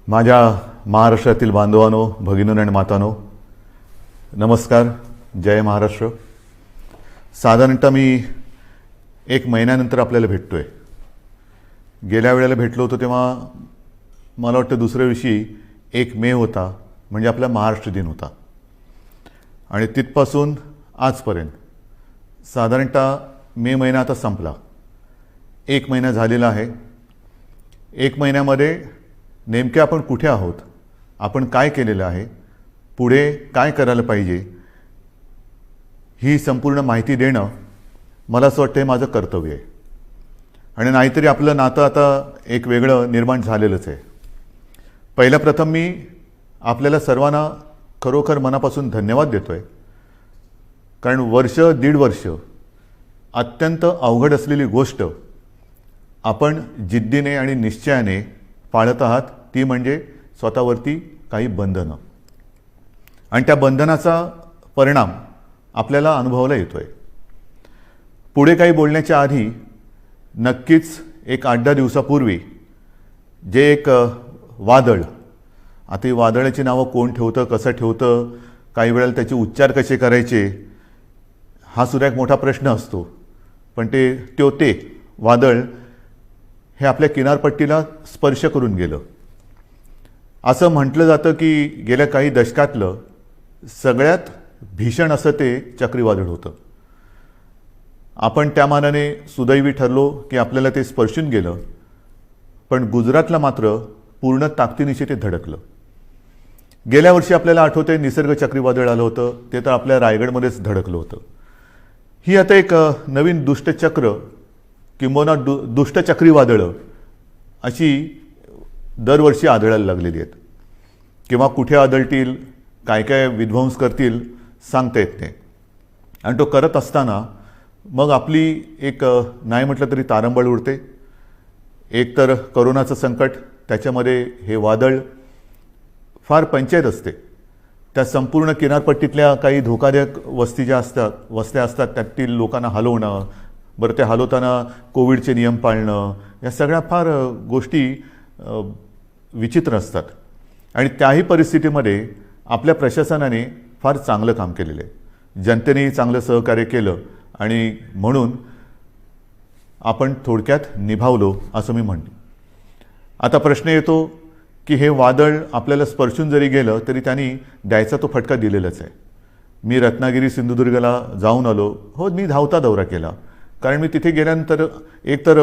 माझ्या महाराष्ट्रातील बांधवांनो, भगिनींनो आणि मातांनो, नमस्कार. जय महाराष्ट्र. साधारणतः मी एक महिन्यानंतर आपल्याला भेटतोय. गेल्या वेळेला भेटलो होतो तेव्हा मला वाटतं दुसऱ्या दिवशी 1 मे होता, म्हणजे आपला महाराष्ट्र दिन होता. आणि तिथपासून आजपर्यंत साधारणतः मे महिना आता संपला. 1 महिना झालेला आहे. 1 महिन्यामध्ये नेमके आपण कुठे आहोत, आपण काय केलेलं आहे, पुढे काय करायला पाहिजे, ही संपूर्ण माहिती देणं मला असं वाटतं हे माझं कर्तव्य आहे. आणि नाहीतरी आपलं नातं आता एक वेगळं निर्माण झालेलंच आहे. पहिल्या प्रथम मी आपल्याला सर्वांना खरोखर मनापासून धन्यवाद देतो आहे. कारण वर्ष दीड वर्ष अत्यंत अवघड असलेली गोष्ट आपण जिद्दीने आणि निश्चयाने पाळत आहात, ती म्हणजे स्वतःवरती काही बंधनं. आणि त्या बंधनाचा परिणाम आपल्याला अनुभवायला येतो आहे. पुढे काही बोलण्याच्या आधी नक्कीच एक 8-10 दिवसापूर्वी जे एक वादळ, आता ही वादळाची नावं कोण ठेवतं, कसं ठेवतं, काही वेळेला त्याचे उच्चार कसे करायचे, हा सुद्धा एक मोठा प्रश्न असतो. पण ते वादळ हे आपल्या किनारपट्टीला स्पर्श करून गेलं. असं म्हटलं जातं की गेल्या काही दशकातलं सगळ्यात भीषण असं ते चक्रीवादळ होतं. आपण त्या मानाने सुदैवी ठरलो की आपल्याला ते स्पर्शून गेलं. पण गुजरातला मात्र पूर्ण ताकदीनिशी ते धडकलं. गेल्या वर्षी आपल्याला आठवतंय निसर्ग चक्रीवादळ आलं होतं, ते तर आपल्या रायगडमध्येच धडकलं होतं. ही आता एक नवीन दुष्टचक्र किंबहुना दुष्ट चक्रीवादळं अशी दरवर्षी आढळायला लागलेली आहेत. किंवा कुठे आदळतील, काय काय विध्वंस करतील, सांगता येत नाही. आणि तो करत असताना मग आपली एक नाही म्हटलं तरी तारंबळ उडते. एक तर करोनाचं संकट, त्याच्यामध्ये हे वादळ, फार पंचायत असते. त्या संपूर्ण किनारपट्टीतल्या काही धोकादायक वस्त्या असतात त्यातील लोकांना हलवणं, बरं ते हलवताना कोविडचे नियम पाळणं, या सगळ्या फार गोष्टी विचित्र असतात. आणि त्याही परिस्थितीमध्ये आपल्या प्रशासनाने फार चांगलं काम केलेलं आहे. जनतेनेही चांगलं सहकार्य केलं आणि म्हणून आपण थोडक्यात निभावलो असं मी म्हणतो. आता प्रश्न येतो की हे वादळ आपल्याला स्पर्शून जरी गेलं तरी त्यांनी द्यायचा तो फटका दिलेलाच आहे. मी रत्नागिरी सिंधुदुर्गला जाऊन आलो. हो, मी धावता दौरा केला. कारण मी तिथे गेल्यानंतर एकतर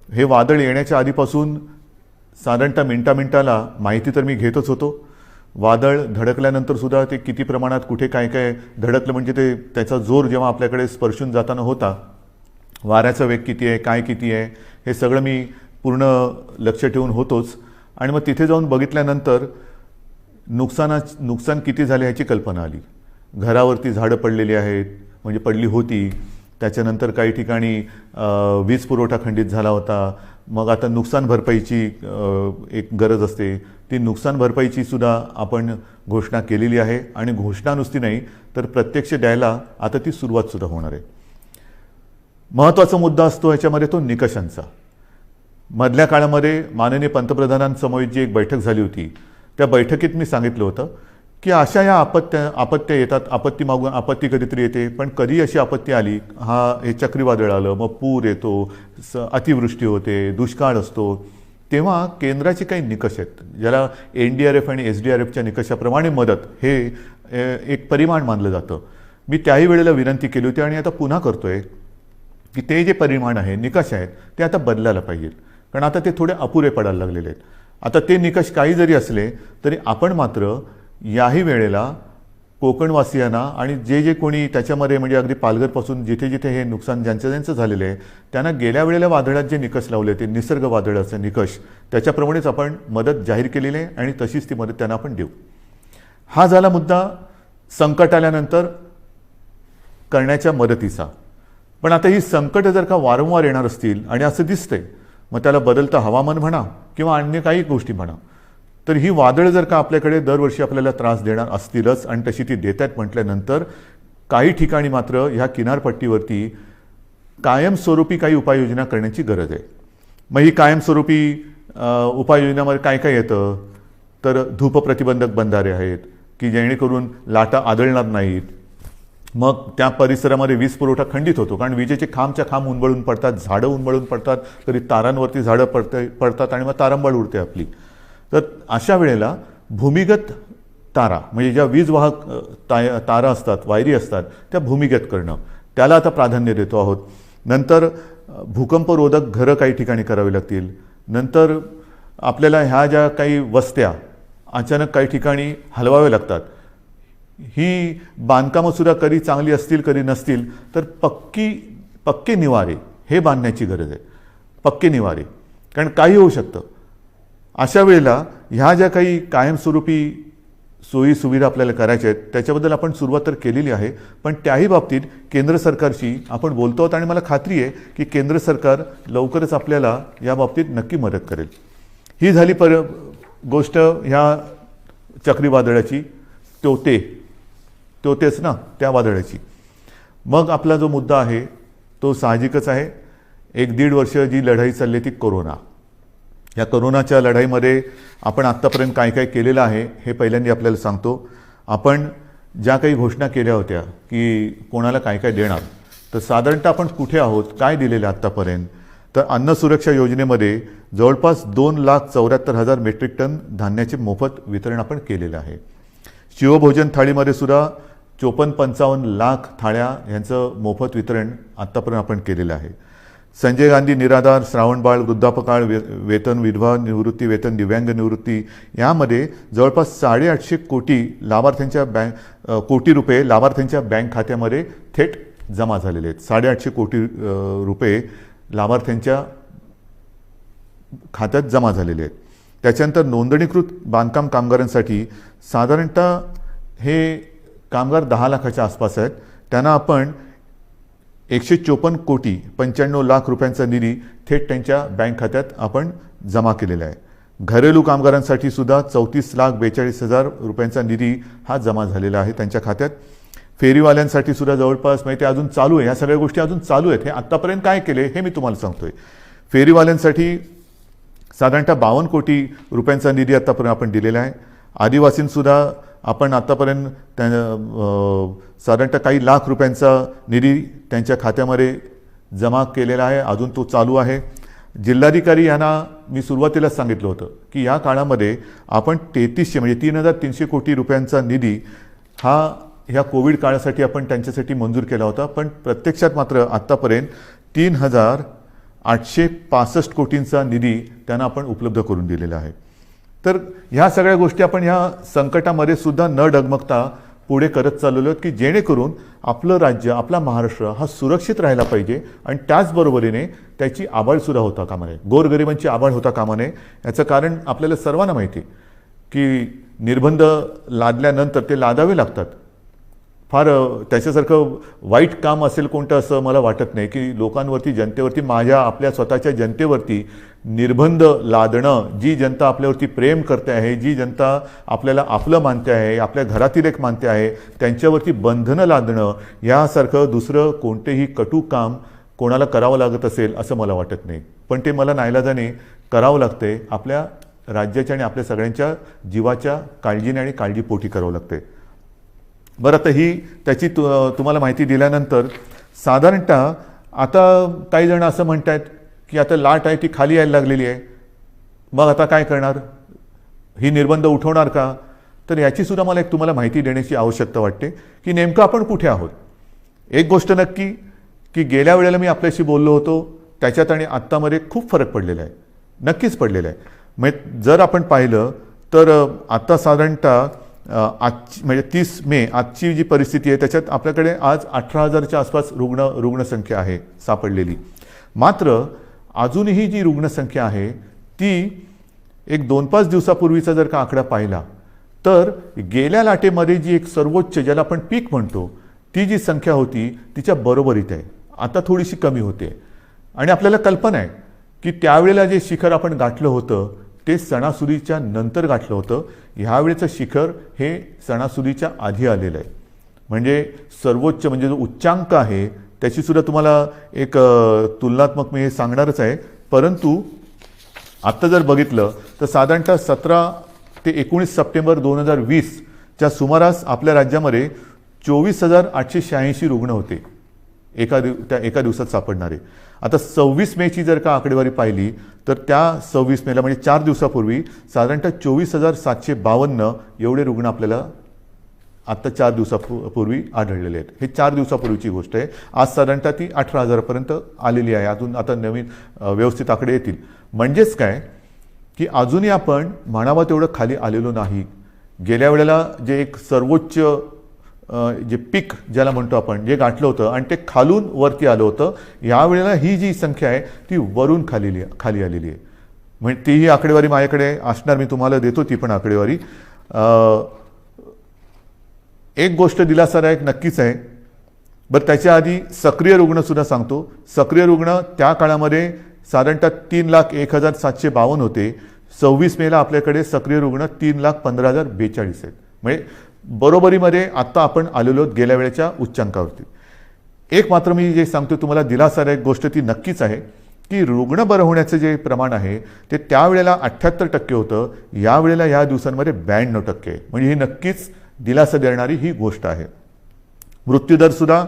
हे वादळ येण्याच्या आधीपासून साधारणतः मिनटाला माहिती तर मी घेतच होतो. वादळ धडकल्यानंतर सुद्धा ते किती प्रमाणात कुठे काय काय धडकलं, म्हणजे त्याचा जोर जेव्हा आपल्याकडे स्पर्शून जाताना होता, वाऱ्याचा वेग किती आहे, काय किती आहे, हे सगळं मी पूर्ण लक्ष ठेवून होतोच. आणि मग तिथे जाऊन बघितल्यानंतर नुकसान किती झाले ह्याची कल्पना आली. घरावरती झाडं पडलेली आहेत, म्हणजे पडली होती. त्याच्यानंतर काही ठिकाणी वीज पुरवठा खंडित झाला होता. मग आता नुकसान भरपाईची एक गरज असते. ती नुकसान भरपाईची सुद्धा आपण घोषणा केलेली आहे. आणि घोषणा नुसती नाही तर प्रत्यक्ष द्यायला आता ती सुरुवातसुद्धा होणार आहे. महत्त्वाचा मुद्दा असतो ह्याच्यामध्ये तो निकषांचा. मधल्या काळामध्ये माननीय पंतप्रधानांसमोर जी एक बैठक झाली होती, त्या बैठकीत मी सांगितलं होतं की अशा या आपत्त्या येतात, आपत्ती मागून आपत्ती कधीतरी येते. पण कधी अशी आपत्ती आली, हे चक्रीवादळ आलं, मग पूर येतो, अतिवृष्टी होते, दुष्काळ असतो, तेव्हा केंद्राचे काही निकष आहेत, ज्याला NDRF आणि SDRFच्या निकषाप्रमाणे मदत हे एक परिमाण मानलं जातं. मी त्याही वेळेला विनंती केली होती आणि आता पुन्हा करतोय की ते जे परिमाण आहे, निकष आहेत, ते आता बदलायला पाहिजेत. कारण आता ते थोडे अपुरे पडायला लागलेले आहेत. आता ते निकष काही जरी असले तरी आपण मात्र याही वेळेला कोकणवासियांना आणि जे कोणी त्याच्यामध्ये, म्हणजे अगदी पालघरपासून जिथे जिथे हे नुकसान ज्यांचं झालेलं आहे, त्यांना गेल्या वेळेला वादळात जे निकष लावले, ते निसर्ग वादळाचे निकष, त्याच्याप्रमाणेच आपण मदत जाहीर केलेली आहे आणि तशीच ती मदत त्यांना आपण देऊ. हा झाला मुद्दा संकट आल्यानंतर करण्याच्या मदतीचा. पण आता ही संकट जर का वारंवार येणार असतील आणि असं दिसतंय, मग त्याला बदलतं हवामान म्हणा किंवा अन्य काही गोष्टी म्हणा, तर ही वादळ जर का आपल्याकडे दरवर्षी आपल्याला त्रास देणार असतीलच आणि तशी ती देत आहेत म्हटल्यानंतर काही ठिकाणी मात्र ह्या किनारपट्टीवरती कायमस्वरूपी काही उपाययोजना करण्याची गरज आहे. मग ही कायमस्वरूपी उपाययोजनामध्ये काय काय येतं तर धूप प्रतिबंधक बंधारे आहेत की जेणेकरून लाटा आदळणार नाहीत. मग त्या परिसरामध्ये वीज पुरवठा खंडित होतो, कारण विजेचे खांबच्या खांब उन्मळून पडतात, झाडं उन्मळून पडतात, कधी तारांवरती झाडं पडतात आणि मग तारांबळ उडते आपली. तर अशा वेळेला भूमिगत तारा म्हणजे ज्या वीज वाहक तारा असतात, वायरी असतात, त्या भूमिगत करणं, त्याला आता प्राधान्य देतो आहोत. नंतर भूकंपरोधक घरं काही ठिकाणी करावी लागतील. नंतर आपल्याला ह्या ज्या काही वस्त्या अचानक काही ठिकाणी हलवाव्या लागतात, ही बांधकामंसुद्धा कधी चांगली असतील कधी नसतील, तर पक्के निवारे हे बांधण्याची गरज आहे. पक्के निवारे, कारण काही होऊ शकतं. अशा वेळेला ह्या ज्या काही कायमस्वरूपी सोयी सुविधा आपल्याला करायच्या आहेत त्याच्याबद्दल आपण सुरुवात तर केलेली आहे, पण त्याही बाबतीत केंद्र सरकारशी आपण बोलतो आहोत आणि मला खात्री आहे की केंद्र सरकार लवकरच आपल्याला या बाबतीत नक्की मदत करेल. ही झाली गोष्ट ह्या चक्रीवादळाची, तोतेच ना त्या वादळाची. मग आपला जो मुद्दा आहे तो साहजिकच आहे. 1-1.5 वर्ष जी लढाई चालली ती कोरोना. या कोरोनाच्या लढाईमध्ये आपण आत्तापर्यंत काय काय केलेलं आहे हे पहिल्यांदा आपल्याला सांगतो. आपण ज्या काही घोषणा केल्या होत्या की कोणाला काय काय देणार, तर साधारणतः आपण कुठे आहोत, काय दिलेलं आत्तापर्यंत, तर अन्न सुरक्षा योजनेमध्ये जवळपास 2,74,000 मेट्रिक टन धान्याचे मोफत वितरण आपण केलेलं आहे. शिवभोजन थाळीमध्ये सुद्धा 54-55 लाख थाळ्या यांचं मोफत वितरण आत्तापर्यंत आपण केलेलं आहे. संजय गांधी निराधार, श्रावणबाळ, वृद्धापकाळ वेतन, विधवा निवृत्ती वेतन, दिव्यांग निवृत्ती यामध्ये जवळपास 850 कोटी रुपये लाभार्थ्यांच्या बँक खात्यामध्ये थेट जमा झालेले आहेत. 850 कोटी रुपये लाभार्थ्यांच्या खात्यात जमा झालेले आहेत. त्याच्यानंतर नोंदणीकृत बांधकाम कामगारांसाठी साधारणतः हे कामगार 10 लाखाच्या आसपास आहेत. त्यांना आपण 154 कोटी 95 लाख रुपयांचा निधी थेट त्यांच्या बँक खात्यात आपण जमा केलेला आहे. घरेलू कामगारांसाठी सुद्धा 34,42,000 रुपयांचा निधी हा जमा झालेला आहे त्यांच्या खात्यात. फेरीवाल्यांसाठी सुद्धा जवळपास म्हणजे ते अजून चालू आहे, ह्या सगळ्या गोष्टी अजून चालू आहेत. हे आत्तापर्यंत काय केले हे मी तुम्हाला सांगतोय. फेरीवाल्यांसाठी साधारणतः 52 कोटी रुपयांचा निधी आत्तापर्यंत आपण दिलेला आहे. आदिवासींसुद्धा आपण आत्तापर्यंत साधारणतः काही लाख रुपयांचा निधी त्यांच्या खात्यामध्ये जमा केलेला आहे, अजून तो चालू आहे. जिल्हाधिकारी यांना मी सुरुवातीलाच सांगितलं होतं की या काळामध्ये आपण 3300 म्हणजे 3,300 कोटी रुपयांचा निधी हा ह्या कोविड काळासाठी आपण त्यांच्यासाठी मंजूर केला होता, पण प्रत्यक्षात मात्र आत्तापर्यंत 3,865 कोटींचा निधी त्यांना आपण उपलब्ध करून दिलेला आहे. तर ह्या सगळ्या गोष्टी आपण ह्या संकटामध्ये सुद्धा न डगमगता पुढे करत चाललेलो आहोत की जेणेकरून आपलं राज्य, आपला महाराष्ट्र हा सुरक्षित राहायला पाहिजे आणि त्याचबरोबरीने त्याची आबाळसुद्धा होता कामा नये, गोरगरिबांची आबाळ होता कामा नये. याचं कारण आपल्याला सर्वांना माहिती आहे की निर्बंध लादल्यानंतर ते लादावे लागतात. फार त्याच्यासारखं वाईट काम असेल कोणतं असं मला वाटत नाही की लोकांवरती, जनतेवरती, आपल्या स्वतःच्या जनतेवरती निर्बंध लादणं. जी जनता आपल्यावरती प्रेम करते आहे, जी जनता आपल्याला आपलं मानते आहे, आपल्या घरातील एक मानते आहे, त्यांच्यावरती बंधनं लादणं यासारखं दुसरं कोणतेही कटू काम कोणाला करावं लागत असेल असं मला वाटत नाही. पण ते मला नाईलाजाने करावं लागते. आपल्या राज्याच्या आणि आपल्या सगळ्यांच्या जीवाच्या काळजीने आणि काळजीपोटी करावं लागते. बरं, आता ही त्याची तुम्हाला माहिती दिल्यानंतर साधारणतः आता काही जण असं म्हणत आहेत की आता लाट आहे ती खाली यायला लागलेली आहे, मग आता काय करणार, ही निर्बंध उठवणार का? तर याचीसुद्धा मला एक तुम्हाला माहिती देण्याची आवश्यकता वाटते की नेमकं आपण कुठे आहोत. एक गोष्ट नक्की की गेल्या वेळेला मी आपल्याशी बोललो होतो त्याच्यात आणि आत्तामध्ये खूप फरक पडलेला आहे, नक्कीच पडलेला आहे. म्हणजे जर आपण पाहिलं तर आत्ता साधारणतः म्हणजे 30 मे आजची जी परिस्थिती आहे त्याच्यात आपल्याकडे आज 18,000च्या आसपास रुग्णसंख्या आहे सापडलेली. मात्र अजूनही जी रुग्णसंख्या आहे ती एक 2-5 दिवसापूर्वीचा जर का आकडा पाहिला तर गेल्या लाटेमध्ये जी एक सर्वोच्च, ज्याला आपण पीक म्हणतो, ती जी संख्या होती तिच्या बरोबरीत आहे. आता थोडीशी कमी होते आणि आपल्याला कल्पना आहे की त्यावेळेला जे शिखर आपण गाठलं होतं ते सणासुदीच्या नंतर गाठलं होतं. ह्यावेळेचं शिखर हे सणासुदीच्या आधी आलेलं आहे. म्हणजे सर्वोच्च म्हणजे जो उच्चांक आहे त्याचीसुद्धा तुम्हाला एक तुलनात्मक मी हे सांगणारच आहे. परंतु आत्ता जर बघितलं तर साधारणतः ते 19 सप्टेंबर 2020च्या सुमारास आपल्या राज्यामध्ये 24,886 रुग्ण होते एका दिवसात सापडणारे. आता 26 मेची जर का आकडेवारी पाहिली तर त्या 26 मेला म्हणजे 4 दिवसापूर्वी साधारणतः 24,752 एवढे रुग्ण आपल्याला आत्ता 4 दिवसापूर्वी आढळलेले आहेत. हे 4 दिवसापूर्वीची गोष्ट आहे. आज साधारणतः ती 18,000पर्यंत आलेली आहे. अजून आता नवीन व्यवस्थित आकडे येतील. म्हणजेच काय की अजूनही आपण म्हणावं तेवढं खाली आलेलो नाही. गेल्या वेळेला जे एक सर्वोच्च जे पीक ज्याला म्हणतो आपण जे गाठलं होतं आणि ते खालून वरती आलं होतं, यावेळेला ही जी संख्या आहे ती वरून खाली आलेली आहे. म्हणजे तीही आकडेवारी माझ्याकडे असणार, मी तुम्हाला देतो ती पण आकडेवारी. एक गोष्ट दिलासादायक नक्कीच आहे. बरं, त्याच्या आधी सक्रिय रुग्णसुद्धा सांगतो. सक्रिय रुग्ण त्या काळामध्ये साधारणतः 3,01,752 होते. 26 मेला आपल्याकडे सक्रिय रुग्ण 3,15,042 आहेत. म्हणजे बरोबरीमध्ये आत्ता आपण आलेलो गेल्या वेळेच्या उच्चांकावरती. एक मात्र मी जे सांगतो तुम्हाला दिलासादायक गोष्ट ती नक्कीच आहे की रुग्ण बरं होण्याचं जे प्रमाण आहे ते त्यावेळेला 78% होतं, यावेळेला या दिवसांमध्ये 92% आहे. म्हणजे ही नक्कीच दिलासा देणारी ही गोष्ट आहे. मृत्यूदरसुद्धा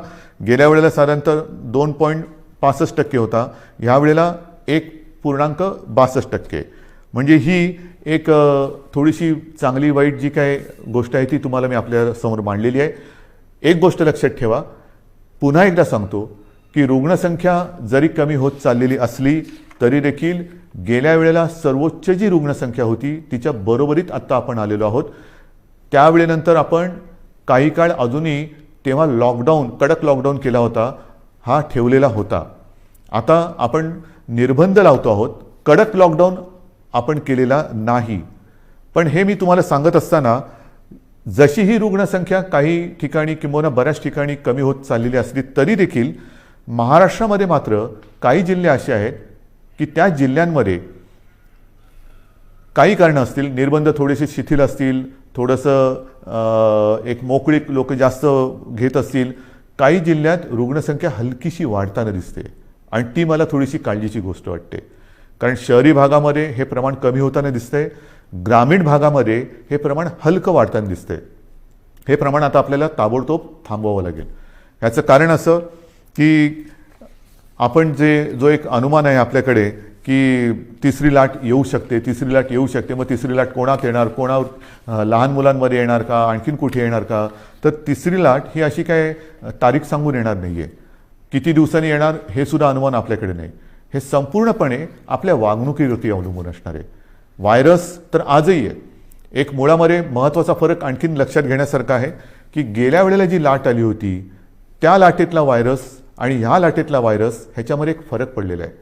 गेल्या वेळेला साधारणतः 2.65% होता, यावेळेला 1.62%. म्हणजे ही एक थोडीशी चांगली वाईट जी काय गोष्ट आहे ती तुम्हाला मी आपल्या समोर मांडलेली आहे. एक गोष्ट लक्षात ठेवा, पुन्हा एकदा सांगतो की रुग्णसंख्या जरी कमी होत चाललेली असली तरी देखील गेल्या वेळेला सर्वोच्च जी रुग्णसंख्या होती तिच्या बरोबरीत आत्ता आपण आलेलो आहोत. त्यावेळेनंतर आपण काही काळ अजूनही तेव्हा कडक लॉकडाऊन केला होता, हा ठेवलेला होता. आता आपण निर्बंध लावतो आहोत, कडक लॉकडाऊन आपण केलेला नाही. पण हे मी तुम्हाला सांगत असताना जशी ही रुग्णसंख्या काही ठिकाणी किंवा बऱ्याच ठिकाणी कमी होत चाललेली असली तरी देखील महाराष्ट्रामध्ये मात्र काही जिल्हे असे आहेत की त्या जिल्ह्यांमध्ये काही कारणं असतील, निर्बंध थोडेसे शिथिल असतील, थोडंसं एक मोकळीक लोक जास्त घेत असतील, काही जिल्ह्यात रुग्णसंख्या हलकीशी वाढताना दिसते आणि ती मला थोडीशी काळजीची गोष्ट वाटते. कारण शहरी भागामध्ये हे प्रमाण कमी होताना दिसतंय, ग्रामीण भागामध्ये हे प्रमाण हलकं वाढताना दिसतंय. हे प्रमाण आता आपल्याला ताबडतोब थांबवावं लागेल. ह्याचं कारण असं की आपण जो एक अनुमान आहे आपल्याकडे की तिसरी लाट येऊ शकते, मग तिसरी लाट कोणात येणार, लहान मुलांमध्ये येणार का, आणखीन कुठे येणार का, तर तिसरी लाट ही अशी काय तारीख सांगून येणार नाही आहे. किती दिवसांनी येणार हे सुद्धा अनुमान आपल्याकडे नाही. हे संपूर्णपणे आपल्या वागणुकीवरती अवलंबून असणार आहे. व्हायरस तर आजही आहे. एक मुळामध्ये महत्त्वाचा फरक आणखीन लक्षात घेण्यासारखा आहे की गेल्या वेळेला जी लाट आली होती त्या लाटेतला व्हायरस आणि ह्या लाटेतला व्हायरस ह्याच्यामध्ये एक फरक पडलेला आहे.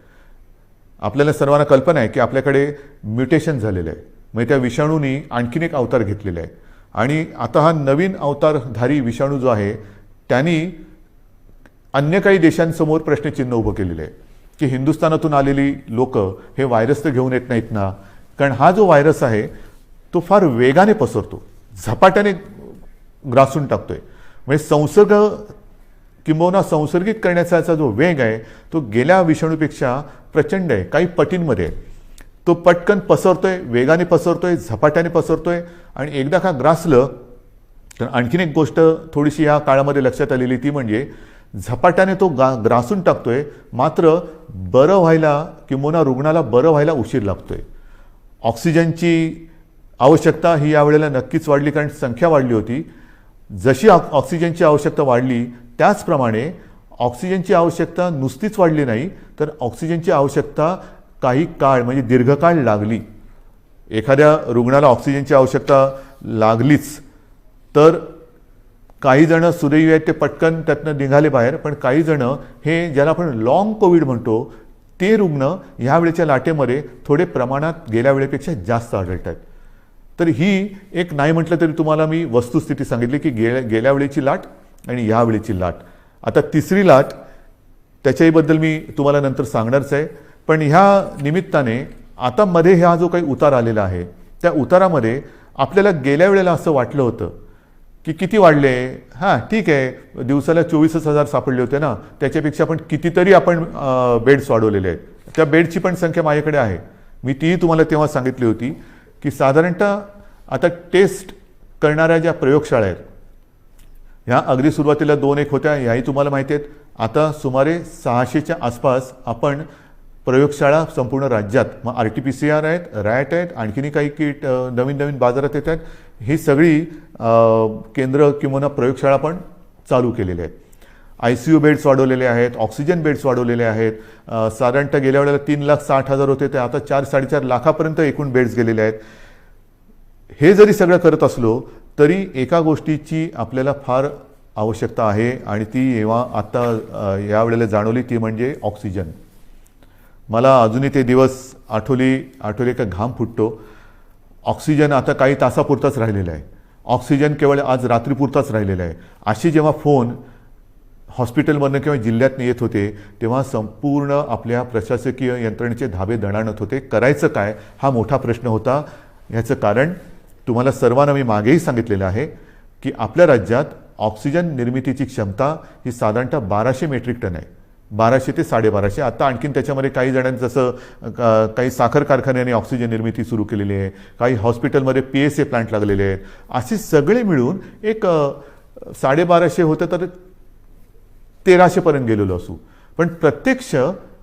आपल्याला सर्वांना कल्पना आहे की आपल्याकडे म्युटेशन झालेलं आहे, म्हणजे त्या विषाणूंनी आणखीन एक अवतार घेतलेला आहे. आणि आता हा नवीन अवतारधारी विषाणू जो आहे त्यांनी अन्य काही देशांसमोर प्रश्नचिन्ह उभं केलेलं आहे की हिंदुस्थानातून आलेली लोक हे व्हायरस तर घेऊन येत नाहीत ना. कारण हा जो व्हायरस आहे तो फार वेगाने पसरतो, झपाट्याने ग्रासून टाकतोय. म्हणजे संसर्ग किंबहुना संसर्गित करण्याचा जो वेग आहे तो गेल्या विषाणूपेक्षा प्रचंड आहे, काही पटींमध्ये. तो पटकन पसरतोय, वेगाने पसरतोय, झपाट्याने पसरतोय. आणि एकदा का ग्रासलं तर आणखीन एक गोष्ट थोडीशी या काळामध्ये लक्षात आलेली ती म्हणजे झपाट्याने तो ग्रासून टाकतोय, मात्र बरं व्हायला किंबहुना रुग्णाला बरं व्हायला उशीर लागतोय. ऑक्सिजनची आवश्यकता ही यावेळेला नक्कीच वाढली, कारण संख्या वाढली होती. जशी ऑक्सिजनची आवश्यकता वाढली त्याचप्रमाणे ऑक्सिजनची आवश्यकता नुसतीच वाढली नाही, तर ऑक्सिजनची आवश्यकता काही काळ म्हणजे दीर्घकाळ लागली. एखाद्या रुग्णाला ऑक्सिजनची आवश्यकता लागलीच तर काही जण सुदैवी आहेत ते पटकन त्यातनं निघाले बाहेर, पण काही जण हे ज्याला आपण लॉंग कोविड म्हणतो ते रुग्ण ह्या वेळेच्या लाटेमध्ये थोडे प्रमाणात गेल्या वेळेपेक्षा जास्त आढळत आहेत. तर ही एक नाही म्हटलं तरी तुम्हाला मी वस्तुस्थिती सांगितली की गेल्या वेळेची लाट आणि ह्या वेळेची लाट. आता तिसरी लाट त्याच्याबद्दल मी तुम्हाला नंतर सांगणारच आहे. पण ह्या निमित्ताने आता मध्ये हा जो काही उतार आलेला आहे त्या उतारामध्ये आपल्याला गेल्या वेळेला असं वाटलं होतं की किती वाढले, हां ठीक आहे, दिवसाला 24,000 सापडले होते ना, त्याच्यापेक्षा पण कितीतरी आपण बेड्स वाढवलेले आहेत. त्या बेडची पण संख्या माझ्याकडे आहे, मी तीही तुम्हाला तेव्हा सांगितली होती की साधारणतः आता टेस्ट करणाऱ्या ज्या प्रयोगशाळा आहेत ह्या अगदी सुरुवातीला 2-1 होत्या, ह्याही तुम्हाला माहिती आहेत. आता सुमारे 600च्या आसपास आपण प्रयोगशाळा संपूर्ण राज्यात, मग RT-PCR आहेत, रॅट आहेत, आणखीनही काही किट नवीन नवीन बाजारात येत आहेत. ही सगळी केंद्र किंवा प्रयोगशाळा पण चालू केलेल्या आहेत. ICU बेड्स वाढवलेले आहेत, ऑक्सिजन बेड्स वाढवलेले आहेत. साधारणतः गेल्या वेळेला 3,60,000 होते, ते आता 4-4.5 लाखापर्यंत एकूण बेड्स गेलेले आहेत. हे जरी सगळं करत असलो तरी एका गोष्टीची आपल्याला फार आवश्यकता आहे आणि ती जेव्हा आता यावेळेला जाणवली ती म्हणजे ऑक्सिजन. मला अजूनही ते दिवस आठवले का घाम फुटतो. ऑक्सिजन आता काही तासापुरताच राहिलेला आहे. ऑक्सिजन केवळ आज रात्रीपुरताच राहिलेला आहे. अशी जेव्हा फोन हॉस्पिटलमधनं किंवा जिल्ह्यातनं येत होते तेव्हा संपूर्ण आपल्या प्रशासकीय यंत्रणेचे धाबे दणाणत होते. करायचं काय हा मोठा प्रश्न होता. ह्याचं कारण तुम्हाला सर्वांना मी मागेही सांगितलेलं आहे की आपल्या राज्यात ऑक्सिजन निर्मितीची क्षमता ही साधारणतः 1200 मेट्रिक टन आहे. 1200 ते 1250. आता आणखीन त्याच्यामध्ये काही जणांनी जसं काही साखर कारखान्याने ऑक्सिजन निर्मिती सुरू केलेली आहे, काही हॉस्पिटलमध्ये PSA प्लांट लागलेले आहेत. असे सगळे मिळून एक 1250 होतं तर 1300पर्यंत गेलेलो असू. पण प्रत्यक्ष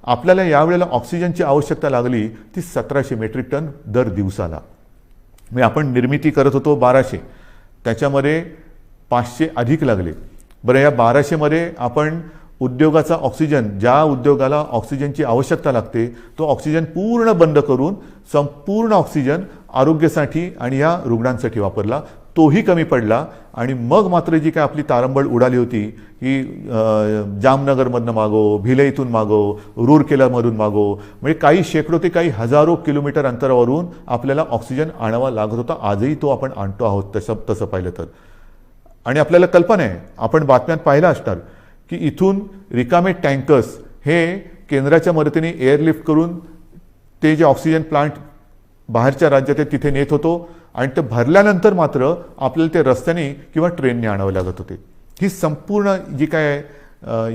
आपल्याला यावेळेला ऑक्सिजनची आवश्यकता लागली ती 1700 मेट्रिक टन दर दिवसाला. म्हणजे आपण निर्मिती करत होतो 1200, त्याच्यामध्ये 500 अधिक लागले. बरं, या 1200मध्ये आपण उद्योगाचा ऑक्सिजन, ज्या उद्योगाला ऑक्सिजनची आवश्यकता लागते तो ऑक्सिजन पूर्ण बंद करून संपूर्ण ऑक्सिजन आरोग्यासाठी आणि या रुग्णांसाठी वापरला. तोही कमी पडला आणि मग मात्र जी काय आपली तारंबळ उडाली होती ही जामनगरमधनं मागो, भिले मागो, रूरकेलामधून मागो, म्हणजे काही शेकडो ते काही हजारो किलोमीटर अंतरावरून आपल्याला ऑक्सिजन आणावा लागत होता. आजही तो आपण आणतो आहोत तसं पाहिलं तर. आणि आपल्याला कल्पना आहे, आपण बातम्यात पाहिलं असणार की इथून रिकामे टँकर्स हे केंद्राच्या मदतीने एअरलिफ्ट करून ते जे ऑक्सिजन प्लांट बाहेरच्या राज्यात आहे तिथे नेत होतो आणि ते भरल्यानंतर मात्र आपल्याला ते रस्त्याने किंवा ट्रेनने आणावं लागत होते. ही संपूर्ण जी काय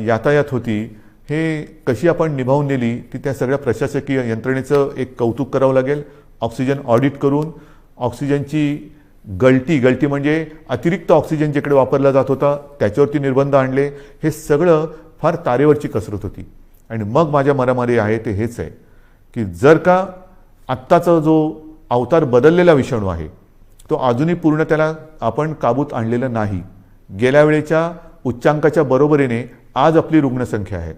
यातायात होती हे कशी आपण निभावून नेली ती त्या सगळ्या प्रशासकीय यंत्रणेचं एक कौतुक करावं लागेल. ऑक्सिजन ऑडिट करून ऑक्सिजनची गळती म्हणजे अतिरिक्त ऑक्सिजन जिकडे वापरला जात होता त्याच्यावरती निर्बंध आणले. हे सगळं फार तारेवरची कसरत होती. आणि मग माझ्या मनामध्ये आहे ते हेच आहे की जर का आत्ताचा जो अवतार बदललेला विषाणू आहे तो अजूनही पूर्ण त्याला आपण काबूत आणलेला नाही. गेल्या वेळेच्या उच्चांकाच्या बरोबरीने आज आपली रुग्णसंख्या आहे.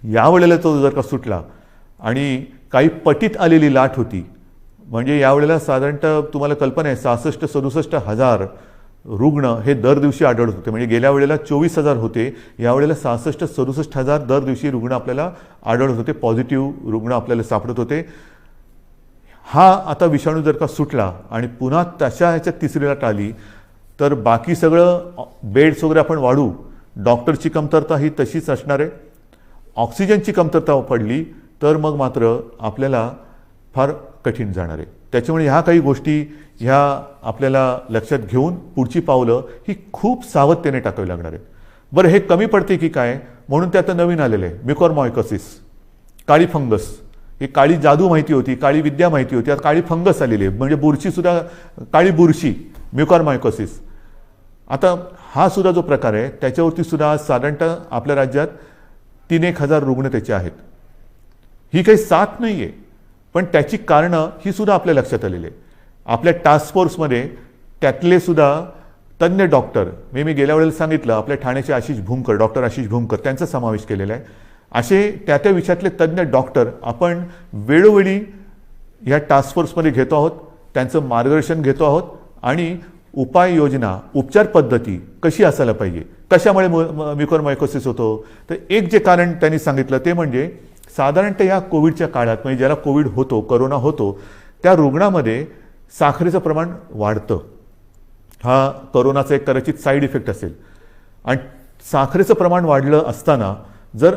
यावेळेला तो जर का सुटला आणि काही पटीत आलेली लाट होती, म्हणजे यावेळेला साधारणतः तुम्हाला कल्पना आहे 66-67 हजार रुग्ण हे दर दिवशी आढळत होते. म्हणजे गेल्या वेळेला 24,000 होते, यावेळेला 66-67 हजार दर दिवशी रुग्ण आपल्याला आढळत होते, पॉझिटिव्ह रुग्ण आपल्याला सापडत होते. हा आता विषाणू जर का सुटला आणि पुन्हा तशा ह्याच्यात तिसरी लाट आली तर बाकी सगळं बेड्स वगैरे आपण वाढू, डॉक्टरची कमतरता ही तशीच असणार आहे. ऑक्सिजनची कमतरता पडली तर मग मात्र आपल्याला फार कठीण जाणार आहे. त्याच्यामुळे ह्या काही गोष्टी ह्या आपल्याला लक्षात घेऊन पुढची पावलं ही खूप सावधतेने टाकावी लागणार आहेत. बरं, हे कमी पडते की काय म्हणून ते आता नवीन आलेलं आहे म्युकॉरमायकोसिस, काळी फंगस. ही काळी जादू माहिती होती, काळी विद्या माहिती होती, आता काळी फंगस आलेली आहे. म्हणजे बुरशीसुद्धा, काळी बुरशी, म्युकॉरमायकोसिस. आता हा सुद्धा जो प्रकार आहे त्याच्यावरती सुद्धा साधारणतः आपल्या राज्यात 3-1 हजार रुग्ण त्याचे आहेत. ही काही साथ नाही आहे, पण त्याची कारणं ही सुद्धा आपल्या लक्षात आलेली आहे. आपल्या टास्क फोर्समध्ये त्यातले सुद्धा तज्ज्ञ डॉक्टर, मी गेल्या वेळेला सांगितलं आपल्या ठाण्याचे डॉक्टर आशिष भूमकर, त्यांचा समावेश केलेला आहे. असे त्या विषयातले तज्ज्ञ डॉक्टर आपण वेळोवेळी ह्या टास्क फोर्समध्ये घेतो आहोत, त्यांचं मार्गदर्शन घेतो आहोत आणि उपाययोजना, उपचार पद्धती कशी असायला पाहिजे, कशामुळे म्युकॉरमायकोसिस होतो. तर एक जे कारण त्यांनी सांगितलं ते म्हणजे साधारणतः या कोविडच्या काळात, म्हणजे ज्याला कोविड होतो, करोना होतो, त्या रुग्णामध्ये साखरेचं प्रमाण वाढतं. हा करोनाचा एक कदाचित साईड इफेक्ट असेल. आणि साखरेचं प्रमाण वाढलं असताना जर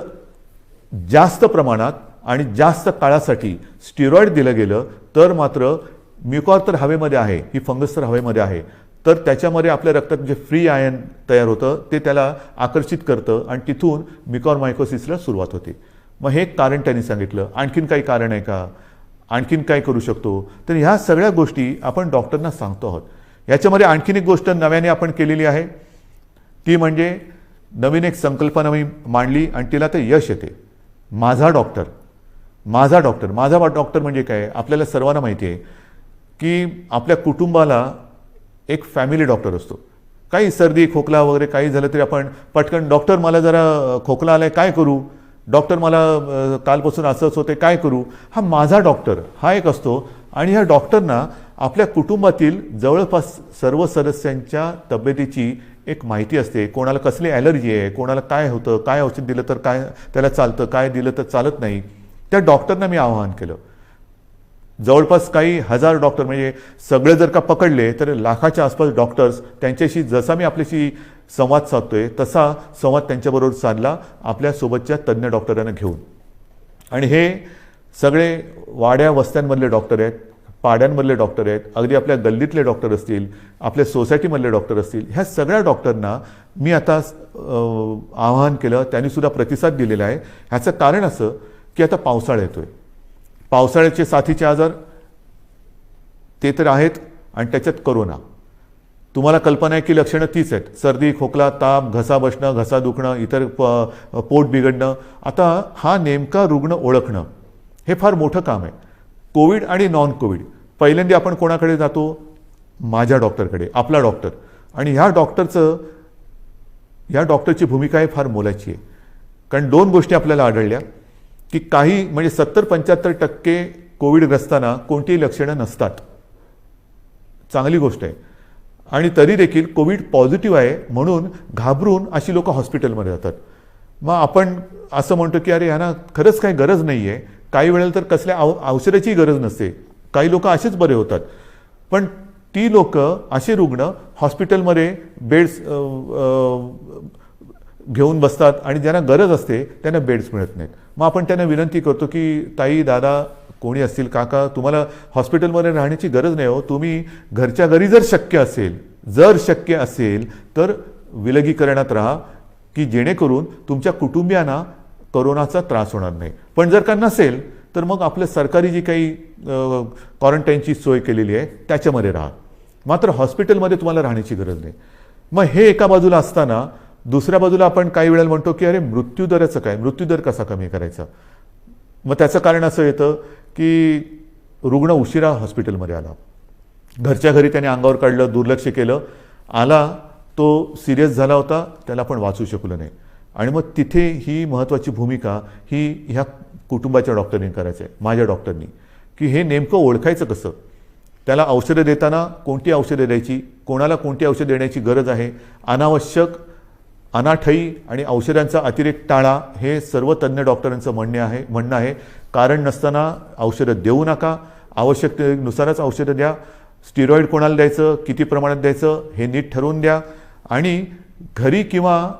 जास्त प्रमाणात आणि जास्त काळासाठी स्टिरॉइड दिलं गेलं तर मात्र म्युकॉर तर हवेमध्ये आहे, ही फंगस तर हवेमध्ये आहे, तर त्याच्यामध्ये आपल्या रक्तात जे फ्री आयन तयार होतं ते त्याला आकर्षित करतं आणि तिथून म्युकॉरमायकोसिसला सुरुवात होते. मग हे कारण त्यांनी सांगितलं. आणखीन काही कारण आहे का? आणखीन काय करू शकतो. तर ह्या सगळ्या गोष्टी आपण डॉक्टरना सांगतो आहोत. याच्यामध्ये आणखीन एक गोष्ट नव्याने आपण केलेली आहे, ती म्हणजे नवीन एक संकल्पना मी मांडली आणि तिला ते यश येते. माझा डॉक्टर. माझा डॉक्टर. माझा डॉक्टर म्हणजे काय, आपल्याला सर्वांना माहिती आहे की आपल्या कुटुंबाला एक फॅमिली डॉक्टर असतो. काही सर्दी खोकला वगैरे काही झालं तरी आपण पटकन, डॉक्टर मला जरा खोकला आलाय काय करू, डॉक्टर मला कालपासून असंच होते काय करू. हा माझा डॉक्टर हा एक असतो. आणि ह्या डॉक्टरना आपल्या कुटुंबातील जवळपास सर्व सदस्यांच्या तब्येतीची एक माहिती असते. कोणाला कसली ॲलर्जी आहे, कोणाला काय होतं, काय औषध दिलं तर काय त्याला चालतं, काय दिलं तर चालत नाही. त्या डॉक्टरना मी आवाहन केलं. जवळपास काही हजार डॉक्टर, म्हणजे सगळे जर का पकडले तर लाखाच्या आसपास डॉक्टर्स, त्यांच्याशी जसा मी आपल्याशी संवाद साधतोय तसा संवाद त्यांच्याबरोबर साधला आपल्यासोबतच्या तज्ज्ञ डॉक्टरांना घेऊन. आणि हे सगळे वाड्या वस्त्यांमधले डॉक्टर आहेत, पाड्यांमधले डॉक्टर आहेत, अगदी आपल्या गल्लीतले डॉक्टर असतील, आपल्या सोसायटीमधले डॉक्टर असतील. ह्या सगळ्या डॉक्टरना मी आता आवाहन केलं, त्यांनीसुद्धा प्रतिसाद दिलेला आहे. ह्याचं कारण असं की आता पावसाळा येतोय. पावसाळ्याचे साथीचे आजार ते तर आहेत आणि त्याच्यात कोरोना. तुम्हाला कल्पना आहे की लक्षणं तीच आहेत. सर्दी खोकला ताप, घसा बसणं, घसा दुखणं, इतर पोट बिघडणं. आता हा नेमका रुग्ण ओळखणं हे फार मोठं काम आहे. कोविड आणि नॉन कोविड. पहिल्यांदा आपण कोणाकडे जातो, माझ्या डॉक्टरकडे, आपला डॉक्टर. आणि ह्या डॉक्टरची भूमिका आहे फार मोलाची आहे. कारण दोन गोष्टी आपल्याला आढळल्या की काही म्हणजे 70-75% कोविडग्रस्तांना कोणतीही लक्षणं नसतात. चांगली गोष्ट आहे. आणि तरी देखील कोविड पॉझिटिव्ह आहे म्हणून घाबरून अशी लोक हॉस्पिटलमध्ये जातात. मग आपण असं म्हणतो की अरे ह्यांना खरंच काही गरज नाही आहे. काही वेळेला तर कसल्या औषधाची गरज नसते. काही लोक असेच बरे होतात. पण ती लोक, असे रुग्ण हॉस्पिटलमध्ये बेड्स घेऊन बसतात आणि ज्यांना गरज असते त्यांना बेड्स मिळत नाहीत. मग आपण त्यांना विनंती करतो की ताई, दादा, कोणी असतील, काका, तुम्हाला हॉस्पिटलमध्ये राहण्याची गरज नाही हो. तुम्ही घरच्या घरी जर शक्य असेल तर विलगीकरणात राहा की जेणेकरून तुमच्या कुटुंबियांना कोरोनाचा त्रास होणार नाही. पण जर का नसेल तर मग आपल्या सरकारी जी काही क्वारंटाईनची सोय केलेली आहे त्याच्यामध्ये राहा. मात्र हॉस्पिटलमध्ये तुम्हाला राहण्याची गरज नाही. मग हे एका बाजूला असताना दुसऱ्या बाजूला आपण काही वेळेला म्हणतो की अरे मृत्यूदराचं काय, मृत्यूदर कसा कमी करायचा. मग त्याचं कारण असं येतं की रुग्ण उशिरा हॉस्पिटलमध्ये आला, घरच्या घरी त्याने अंगावर काढलं, दुर्लक्ष केलं, आला तो सिरियस झाला होता, त्याला आपण वाचू शकलो नाही. आणि मग तिथे ही महत्त्वाची भूमिका ही ह्या कुटुंबाच्या डॉक्टरनी करायचं आहे, माझ्या डॉक्टरनी, की हे नेमकं ओळखायचं कसं. त्याला औषधं देताना कोणती औषधं द्यायची, कोणाला कोणती औषधं देण्याची गरज आहे, अनावश्यक अनाठई आणि औषधांचा अतिरेक टाळा, हे सर्व तज्ज्ञ डॉक्टरांचं म्हणणं आहे. कारण नसताना औषधं देऊ नका, आवश्यकतेनुसारच औषधं द्या. स्टिरॉइड कोणाला द्यायचं, किती प्रमाणात द्यायचं हे नीट ठरवून द्या. आणि घरी किंवा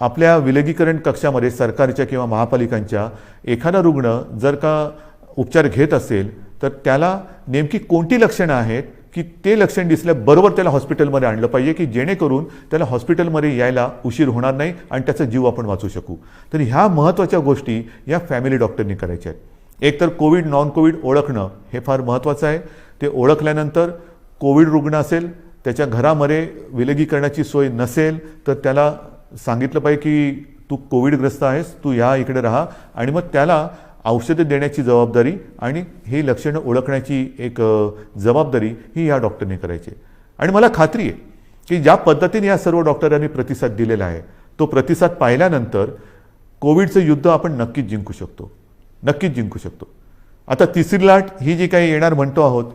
आपल्या विलगीकरण कक्षामध्ये सरकारच्या किंवा महापालिकांच्या एखादा रुग्ण जर का उपचार घेत असेल तर त्याला नेमकी कोणती लक्षणं आहेत की ते लक्षण दिसल्याबरोबर त्याला हॉस्पिटलमध्ये आणलं पाहिजे की जेणेकरून त्याला हॉस्पिटलमध्ये यायला उशीर होणार नाही आणि त्याचा जीव आपण वाचू शकू. तर ह्या महत्त्वाच्या गोष्टी या फॅमिली डॉक्टरनी करायच्या आहेत. एक तर कोविड नॉन कोविड ओळखणं हे फार महत्त्वाचं आहे. ते ओळखल्यानंतर कोविड रुग्ण असेल, त्याच्या घरामध्ये विलगीकरणाची सोय नसेल तर त्याला सांगितलं पाहिजे की तू कोविडग्रस्त आहेस, तू या इकडे राहा. आणि मग त्याला औषधं देण्याची जबाबदारी आणि ही लक्षणं ओळखण्याची एक जबाबदारी ही या डॉक्टरने करायची. आणि मला खात्री आहे की ज्या पद्धतीने या सर्व डॉक्टरांनी प्रतिसाद दिलेला आहे तो प्रतिसाद पाहिल्यानंतर कोविडचं युद्ध आपण नक्कीच जिंकू शकतो. आता तिसरी लाट ही जी काही येणार म्हणतो आहोत,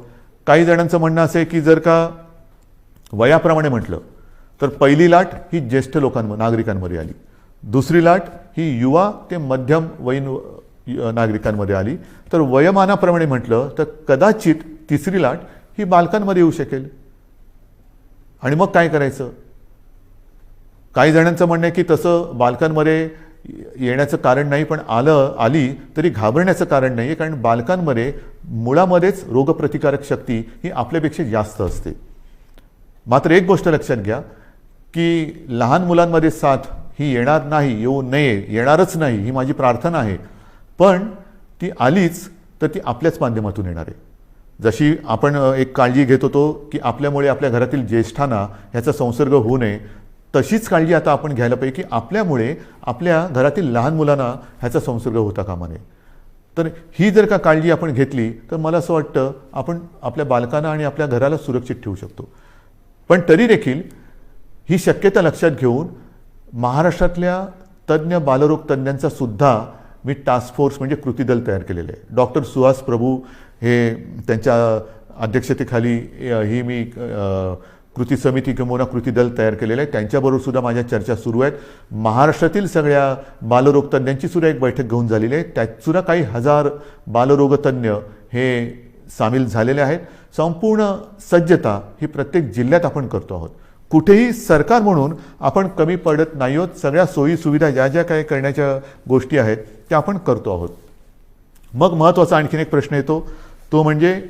काही जणांचं म्हणणं असं आहे की जर का वयाप्रमाणे म्हटलं तर पहिली लाट ही ज्येष्ठ नागरिकांमध्ये आली, दुसरी लाट ही युवा ते मध्यम वयीन नागरिकांमध्ये आली, तर वयोमानाप्रमाणे म्हटलं तर कदाचित तिसरी लाट ही बालकांमध्ये येऊ शकेल. आणि मग काय करायचं. काही जणांचं म्हणणं आहे की तसं बालकांमध्ये येण्याचं कारण नाही, पण आली तरी घाबरण्याचं कारण नाही आहे, कारण बालकांमध्ये मुळामध्येच रोगप्रतिकारक शक्ती ही आपल्यापेक्षा जास्त असते. मात्र एक गोष्ट लक्षात घ्या की लहान मुलांमध्ये साथ ही येऊ नये, येणारच नाही ही माझी प्रार्थना आहे. पण ती आलीच तर ती आपल्याच माध्यमातून येणार आहे. जशी आपण एक काळजी घेत होतो की आपल्यामुळे आपल्या घरातील ज्येष्ठांना ह्याचा संसर्ग होऊ नये, तशीच काळजी आता आपण घ्यायला पाहिजे की आपल्यामुळे आपल्या घरातील लहान मुलांना ह्याचा संसर्ग होता कामा नये. तर ही जर का काळजी आपण घेतली तर मला असं वाटतं आपण आपल्या बालकांना आणि आपल्या घराला सुरक्षित ठेवू शकतो. पण तरी देखील ही शक्यता लक्षात घेऊन महाराष्ट्रातल्या तज्ज्ञ बालरोग तज्ज्ञांचा सुद्धा मी टास्क फोर्स म्हणजे कृती दल तयार केलेलं आहे. डॉक्टर सुहास प्रभू हे त्यांच्या अध्यक्षतेखाली ही मी कृती समिती किंवा कृती दल तयार केलेलं आहे. त्यांच्याबरोबर सुद्धा माझ्या चर्चा सुरू आहेत. महाराष्ट्रातील सगळ्या बालरोग तज्ज्ञांची सुद्धा एक बैठक घेऊन झालेली आहे. त्यात सुद्धा काही हजार बालरोग तज्ज्ञ हे सामील झालेले आहेत. संपूर्ण सज्जता ही प्रत्येक जिल्ह्यात आपण करतो आहोत. कुठेही सरकार म्हणून आपण कमी पडत नाही आहोत. सगळ्या सोयी सुविधा ज्या ज्या काही करण्याच्या गोष्टी आहेत त्या आपण करतो आहोत. मग महत्त्वाचा आणखीन एक प्रश्न येतो, तो म्हणजे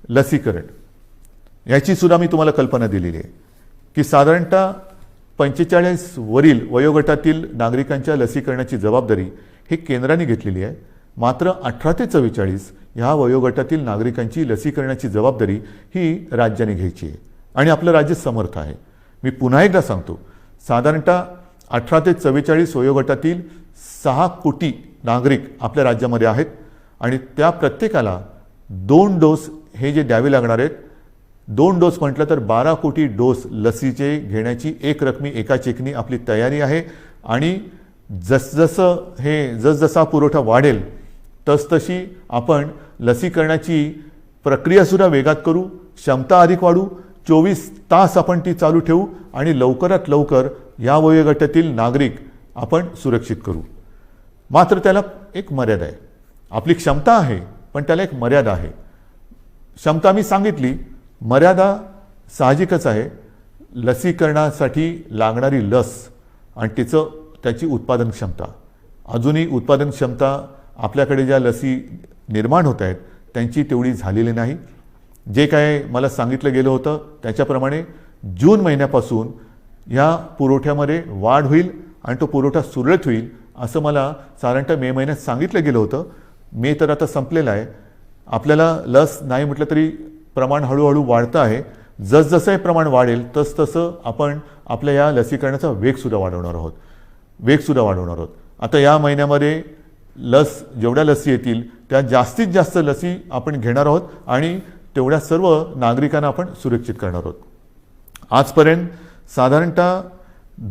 लसीकरण. याची सुद्धा मी तुम्हाला कल्पना दिलेली आहे की साधारणतः 45 वरील वयोगटातील नागरिकांच्या लसीकरणाची जबाबदारी ही केंद्राने घेतलेली आहे. मात्र 18 ते 44 ह्या वयोगटातील नागरिकांची लसीकरणाची जबाबदारी ही राज्याने घ्यायची आहे आणि आपलं राज्य समर्थ आहे. मी पुन्हा एकदा सांगतो, साधारणतः 18 ते 44 वयोगटातील 6 कोटी नागरिक आपल्या राज्यामध्ये आहेत आणि त्या प्रत्येकाला 2 डोस हे जे द्यावे लागणार आहेत, 2 डोस म्हटलं तर 12 कोटी डोस लसीचे घेण्याची एक रकमी एका चेकनी आपली तयारी आहे. आणि जसजसा पुरवठा वाढेल तसतशी आपण लसीकरणाची प्रक्रियासुद्धा वेगात करू, क्षमता अधिक वाढू, 24 तास आपण ती चालू ठेवू आणि लवकरात लवकर या वयोगटातील नागरिक आपण सुरक्षित करू. मात्र त्याला एक मर्यादा आहे. आपली क्षमता आहे पण त्याला एक मर्यादा आहे. क्षमता मी सांगितली, मर्यादा साहजिकच आहे. लसीकरणासाठी लागणारी लस आणि त्याची उत्पादन क्षमता, अजूनही उत्पादन क्षमता आपल्याकडे ज्या लसी निर्माण होत आहेत त्यांची तेवढी झालेली नाही. जे काय मला सांगितलं गेलं होतं त्याच्याप्रमाणे जून महिन्यापासून या पुरवठ्यामध्ये वाढ होईल आणि तो पुरवठा सुरळीत होईल असं मला साधारणतः मे महिन्यात सांगितलं गेलं होतं. मे तर आता संपलेला आहे. आपल्याला लस नाही म्हटलं तरी प्रमाण हळूहळू वाढतं आहे. जसजसं हे प्रमाण वाढेल तसतसं आपण आपल्या या लसीकरणाचा वेगसुद्धा वाढवणार आहोत. आता या महिन्यामध्ये जेवढ्या लसी येतील त्या जास्तीत जास्त लसी आपण घेणार आहोत आणि तेवढ्या सर्व नागरिकांना आपण सुरक्षित करणार आहोत. आजपर्यंत साधारणतः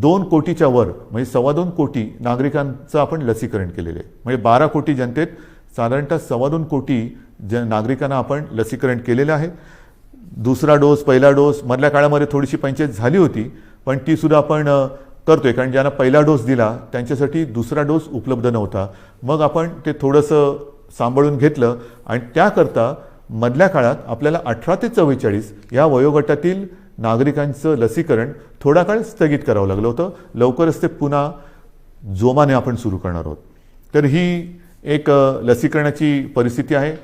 2 कोटीच्या वर म्हणजे 2.25 कोटी नागरिकांचं आपण लसीकरण केलेलं आहे. म्हणजे 12 कोटी जनतेत साधारणतः 2.25 कोटी नागरिकांना आपण लसीकरण केलेलं आहे. दुसरा डोस, पहिला डोस मधल्या काळामध्ये थोडीशी पंचायत झाली होती पण ती सुद्धा आपण करतोय, कारण ज्यांना पहिला डोस दिला त्यांच्यासाठी दुसरा डोस उपलब्ध नव्हता. मग आपण ते थोडंसं सांभाळून घेतलं आणि त्याकरता मधल्या काळात आपल्याला 18 ते 44 या वयोगटातील नागरिकांचं लसीकरण थोडा काळ स्थगित करावं लागलं होतं. लवकरच ते पुन्हा जोमाने आपण सुरू करणार आहोत. तर ही एक लसीकरणाची परिस्थिती आहे.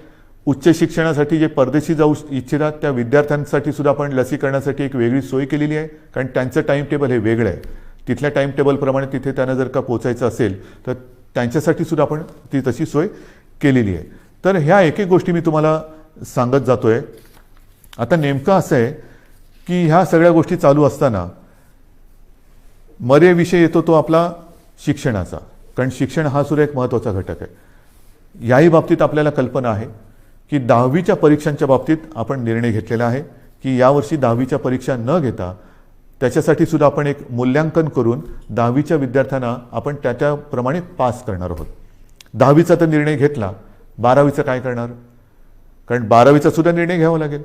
उच्च शिक्षणासाठी जे परदेशी जाऊ इच्छितात त्या विद्यार्थ्यांसाठी सुद्धा आपण लसीकरणासाठी एक वेगळी सोय केलेली आहे, कारण त्यांचं टाईम टेबल हे वेगळं आहे. तिथल्या टाईम टेबलप्रमाणे तिथे त्यांना जर का पोचायचं असेल तर त्यांच्यासाठी सुद्धा आपण ती तशी सोय केलेली आहे. तर ह्या एक एक गोष्टी मी तुम्हाला सांगत जातोय. आता नेमकं असं आहे की ह्या सगळ्या गोष्टी चालू असताना विषय येतो तो आपला शिक्षणाचा, कारण शिक्षण हा सुद्धा एक महत्त्वाचा घटक आहे. याही बाबतीत आपल्याला कल्पना आहे की 10वीच्या परीक्षांच्या बाबतीत आपण निर्णय घेतलेला आहे की यावर्षी 10वीच्या परीक्षा न घेता त्याच्यासाठी सुद्धा आपण एक मूल्यांकन करून 10वीच्या विद्यार्थ्यांना आपण त्याप्रमाणे पास करणार आहोत. 10वीचा तर निर्णय घेतला, 12वीचं काय करणार? कारण 12वीचा सुद्धा निर्णय घ्यावा लागेल.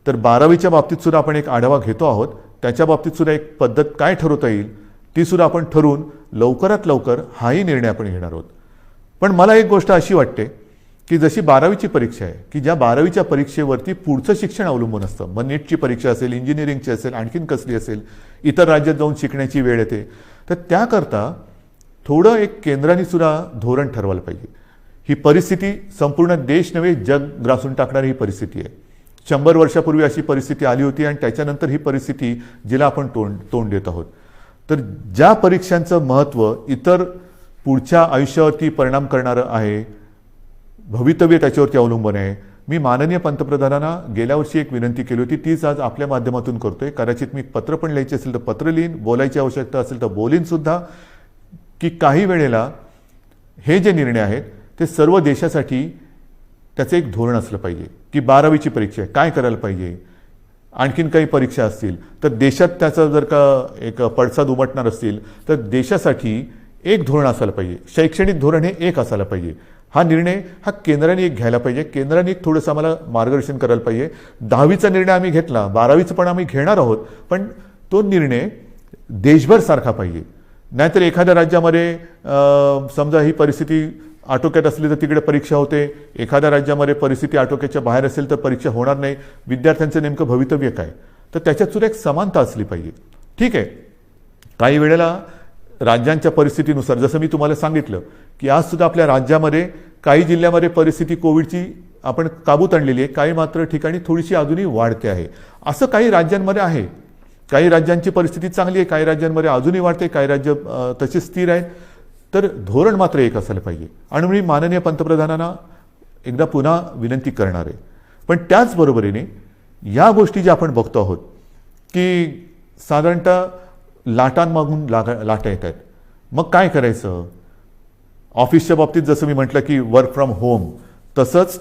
तर 12वीच्या बाबतीत सुद्धा आपण एक आढावा घेतो आहोत. त्याच्या बाबतीत सुद्धा एक पद्धत काय ठरवता येईल ती सुद्धा आपण ठरवून लवकरात लवकर हाही निर्णय आपण घेणार आहोत. पण मला एक गोष्ट अशी वाटते की जशी 12वीची परीक्षा आहे की ज्या 12वीच्या परीक्षेवरती पुढचं शिक्षण अवलंबून असतं. मग नीटची परीक्षा असेल, इंजिनिअरिंगची असेल, आणखीन कसली असेल, इतर राज्यात जाऊन शिकण्याची वेळ येते. तर त्याकरता थोडं एक केंद्राने सुद्धा धोरण ठरवायला पाहिजे. ही परिस्थिती संपूर्ण देश नव्हे जग ग्रासून टाकणारी ही परिस्थिती आहे. 100 वर्षापूर्वी अशी परिस्थिती आली होती आणि त्याच्यानंतर ही परिस्थिती जिला आपण तोंड देत आहोत. तर ज्या परीक्षांचं महत्त्व इतर पुढच्या आयुष्यावरती परिणाम करणारं आहे, भवितव्य त्याच्यावरती अवलंबून आहे. मी माननीय पंतप्रधानांना गेल्या वर्षी एक विनंती केली होती, तीच आज आपल्या माध्यमातून करतोय. कदाचित मी पत्र पण लिहायचे असेल तर पत्र लिहीन, बोलायची आवश्यकता असेल तर बोलीन सुद्धा, की काही वेळेला हे जे निर्णय आहेत ते सर्व देशासाठी त्याचं एक धोरण असलं पाहिजे. की 12वीची परीक्षा आहे, काय करायला पाहिजे, आणखीन काही परीक्षा असतील तर देशात त्याचा जर का एक पडसाद उमटणार असतील तर देशासाठी एक धोरण असायला पाहिजे. शैक्षणिक धोरण हे एक असायला पाहिजे. हा निर्णय हा केंद्राने एक घ्यायला पाहिजे. केंद्राने एक थोडंसं आम्हाला मार्गदर्शन करायला पाहिजे. 10वीचा निर्णय आम्ही घेतला, 12वीचं पण आम्ही घेणार आहोत, पण तो निर्णय देशभर सारखा पाहिजे. नाहीतर एखाद्या राज्यामध्ये समजा ही परिस्थिती आटोक्यात असली तर तिकडे परीक्षा होते, एखाद्या राज्यामध्ये परिस्थिती आटोक्याच्या बाहेर असेल तर परीक्षा होणार नाही. विद्यार्थ्यांचं नेमकं भवितव्य काय, तर त्याच्यात सुद्धा एक समानता असली पाहिजे. ठीक आहे, काही वेळेला राज्यांच्या परिस्थितीनुसार, जसं मी तुम्हाला सांगितलं की आज सुद्धा आपल्या राज्यामध्ये काही जिल्ह्यामध्ये परिस्थिती कोविडची आपण काबूत आणलेली आहे, काही मात्र ठिकाणी थोडीशी अजूनही वाढते आहे. असं काही राज्यांमध्ये आहे. काही राज्यांची परिस्थिती चांगली आहे, काही राज्यांमध्ये अजूनही वाढते, काही राज्य तशी स्थिर आहेत. तर धोरण मात्र एक असायला पाहिजे. आणि मी माननीय पंतप्रधानांना एकदा पुन्हा विनंती करणार आहे. पण त्याचबरोबरीने या गोष्टी ज्या आपण बघतो आहोत की साधारणतः लाटांमागून लाटा येत आहेत, मग काय करायचं. ऑफिसच्या बाबतीत जसं मी म्हटलं की वर्क फ्रॉम होम, तसंच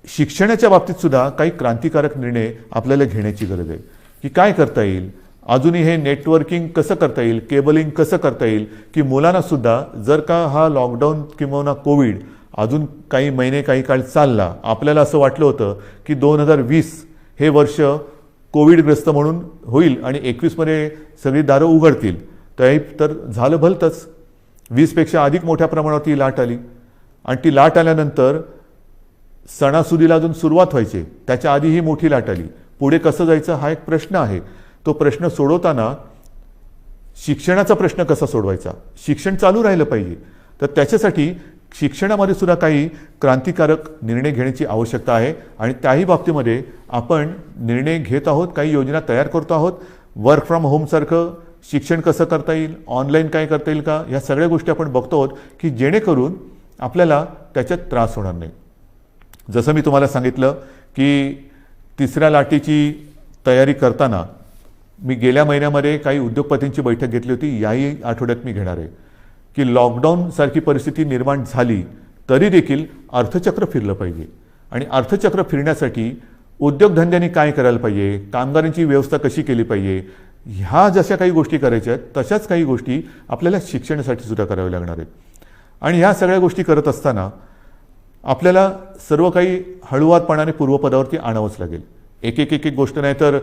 शिक्षणाच्या बाबतीत सुद्धा काही क्रांतिकारक निर्णय आपल्याला घेण्याची गरज आहे. की काय करता येईल, अजूनही हे नेटवर्किंग कसं करता येईल, केबलिंग कसं करता येईल, की मुलांना सुद्धा जर का हा लॉकडाऊन किंवा कोविड अजून काही महिने काही काळ चालला, आपल्याला असं वाटलं होतं की 2020 हे वर्ष कोविडग्रस्त म्हणून होईल आणि 21मध्ये सगळी दारं उघडतील, तर झालं भलतंच. 20पेक्षा अधिक मोठ्या प्रमाणावर ती लाट आली. आणि ती लाट आल्यानंतर सणासुदीला अजून सुरुवात व्हायची, त्याच्या आधी ही मोठी लाट आली. पुढे कसं जायचं हा एक प्रश्न आहे. तो प्रश्न सोडवताना शिक्षणाचा प्रश्न कसा सोडवायचा, शिक्षण चालू राहिलं पाहिजे, तर त्याच्यासाठी शिक्षणामध्ये सुद्धा काही क्रांतिकारक निर्णय घेण्याची आवश्यकता आहे. आणि त्याही बाबतीमध्ये आपण निर्णय घेत आहोत, काही योजना तयार करतो आहोत. वर्क फ्रॉम होमसारखं शिक्षण कसं करता येईल, ऑनलाईन काय करता येईल का, या सगळ्या गोष्टी आपण बघतो आहोत की जेणेकरून आपल्याला त्याच्यात त्रास होणार नाही. जसं मी तुम्हाला सांगितलं की तिसऱ्या लाटेची तयारी करताना मी गेल्या महिन्यामध्ये काही उद्योगपतींची बैठक घेतली होती, याही आठवड्यात मी घेणार आहे. की लॉकडाऊनसारखी परिस्थिती निर्माण झाली तरी देखील अर्थचक्र फिरलं पाहिजे. आणि अर्थचक्र फिरण्यासाठी उद्योगधंद्यांनी काय करायला पाहिजे, कामगारांची व्यवस्था कशी केली पाहिजे, ह्या जशा काही गोष्टी करायच्या आहेत तशाच काही गोष्टी आपल्याला शिक्षणासाठी सुद्धा कराव्या लागणार आहेत. आणि ह्या सगळ्या गोष्टी करत असताना आपल्याला सर्व काही हळूवारपणाने पूर्वपदावरती आणावंच लागेल. एक एक एक एक गोष्ट नाही तर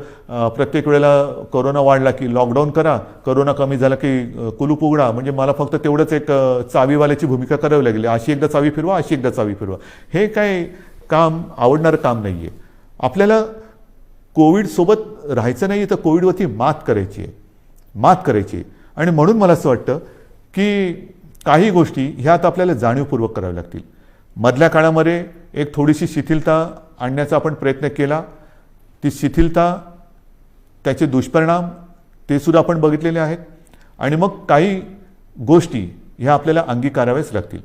प्रत्येक वेळेला कोरोना वाढला की लॉकडाऊन करा, कोरोना कमी झाला की कुलूप उघडा, म्हणजे मला फक्त तेवढंच एक चावीवाल्याची भूमिका करावी लागेल. अशी एकदा चावी फिरवा, अशी एकदा चावी फिरवा, हे काय काम आवडणारं काम नाही आहे. आपल्याला कोविडसोबत राहायचं नाही, तर कोविडवरती मात करायची आहे. आणि म्हणून मला असं वाटतं की काही गोष्टी ह्या आता आपल्याला जाणीवपूर्वक कराव्या लागतील. मधल्या काळामध्ये एक थोडीशी शिथिलता आणण्याचा आपण प्रयत्न केला. ती शिथिलता, त्याचे दुष्परिणाम ते सुद्धा आपण बघितलेले आहेत. आणि मग काही गोष्टी ह्या आपल्याला अंगीकाराव्याच लागतील.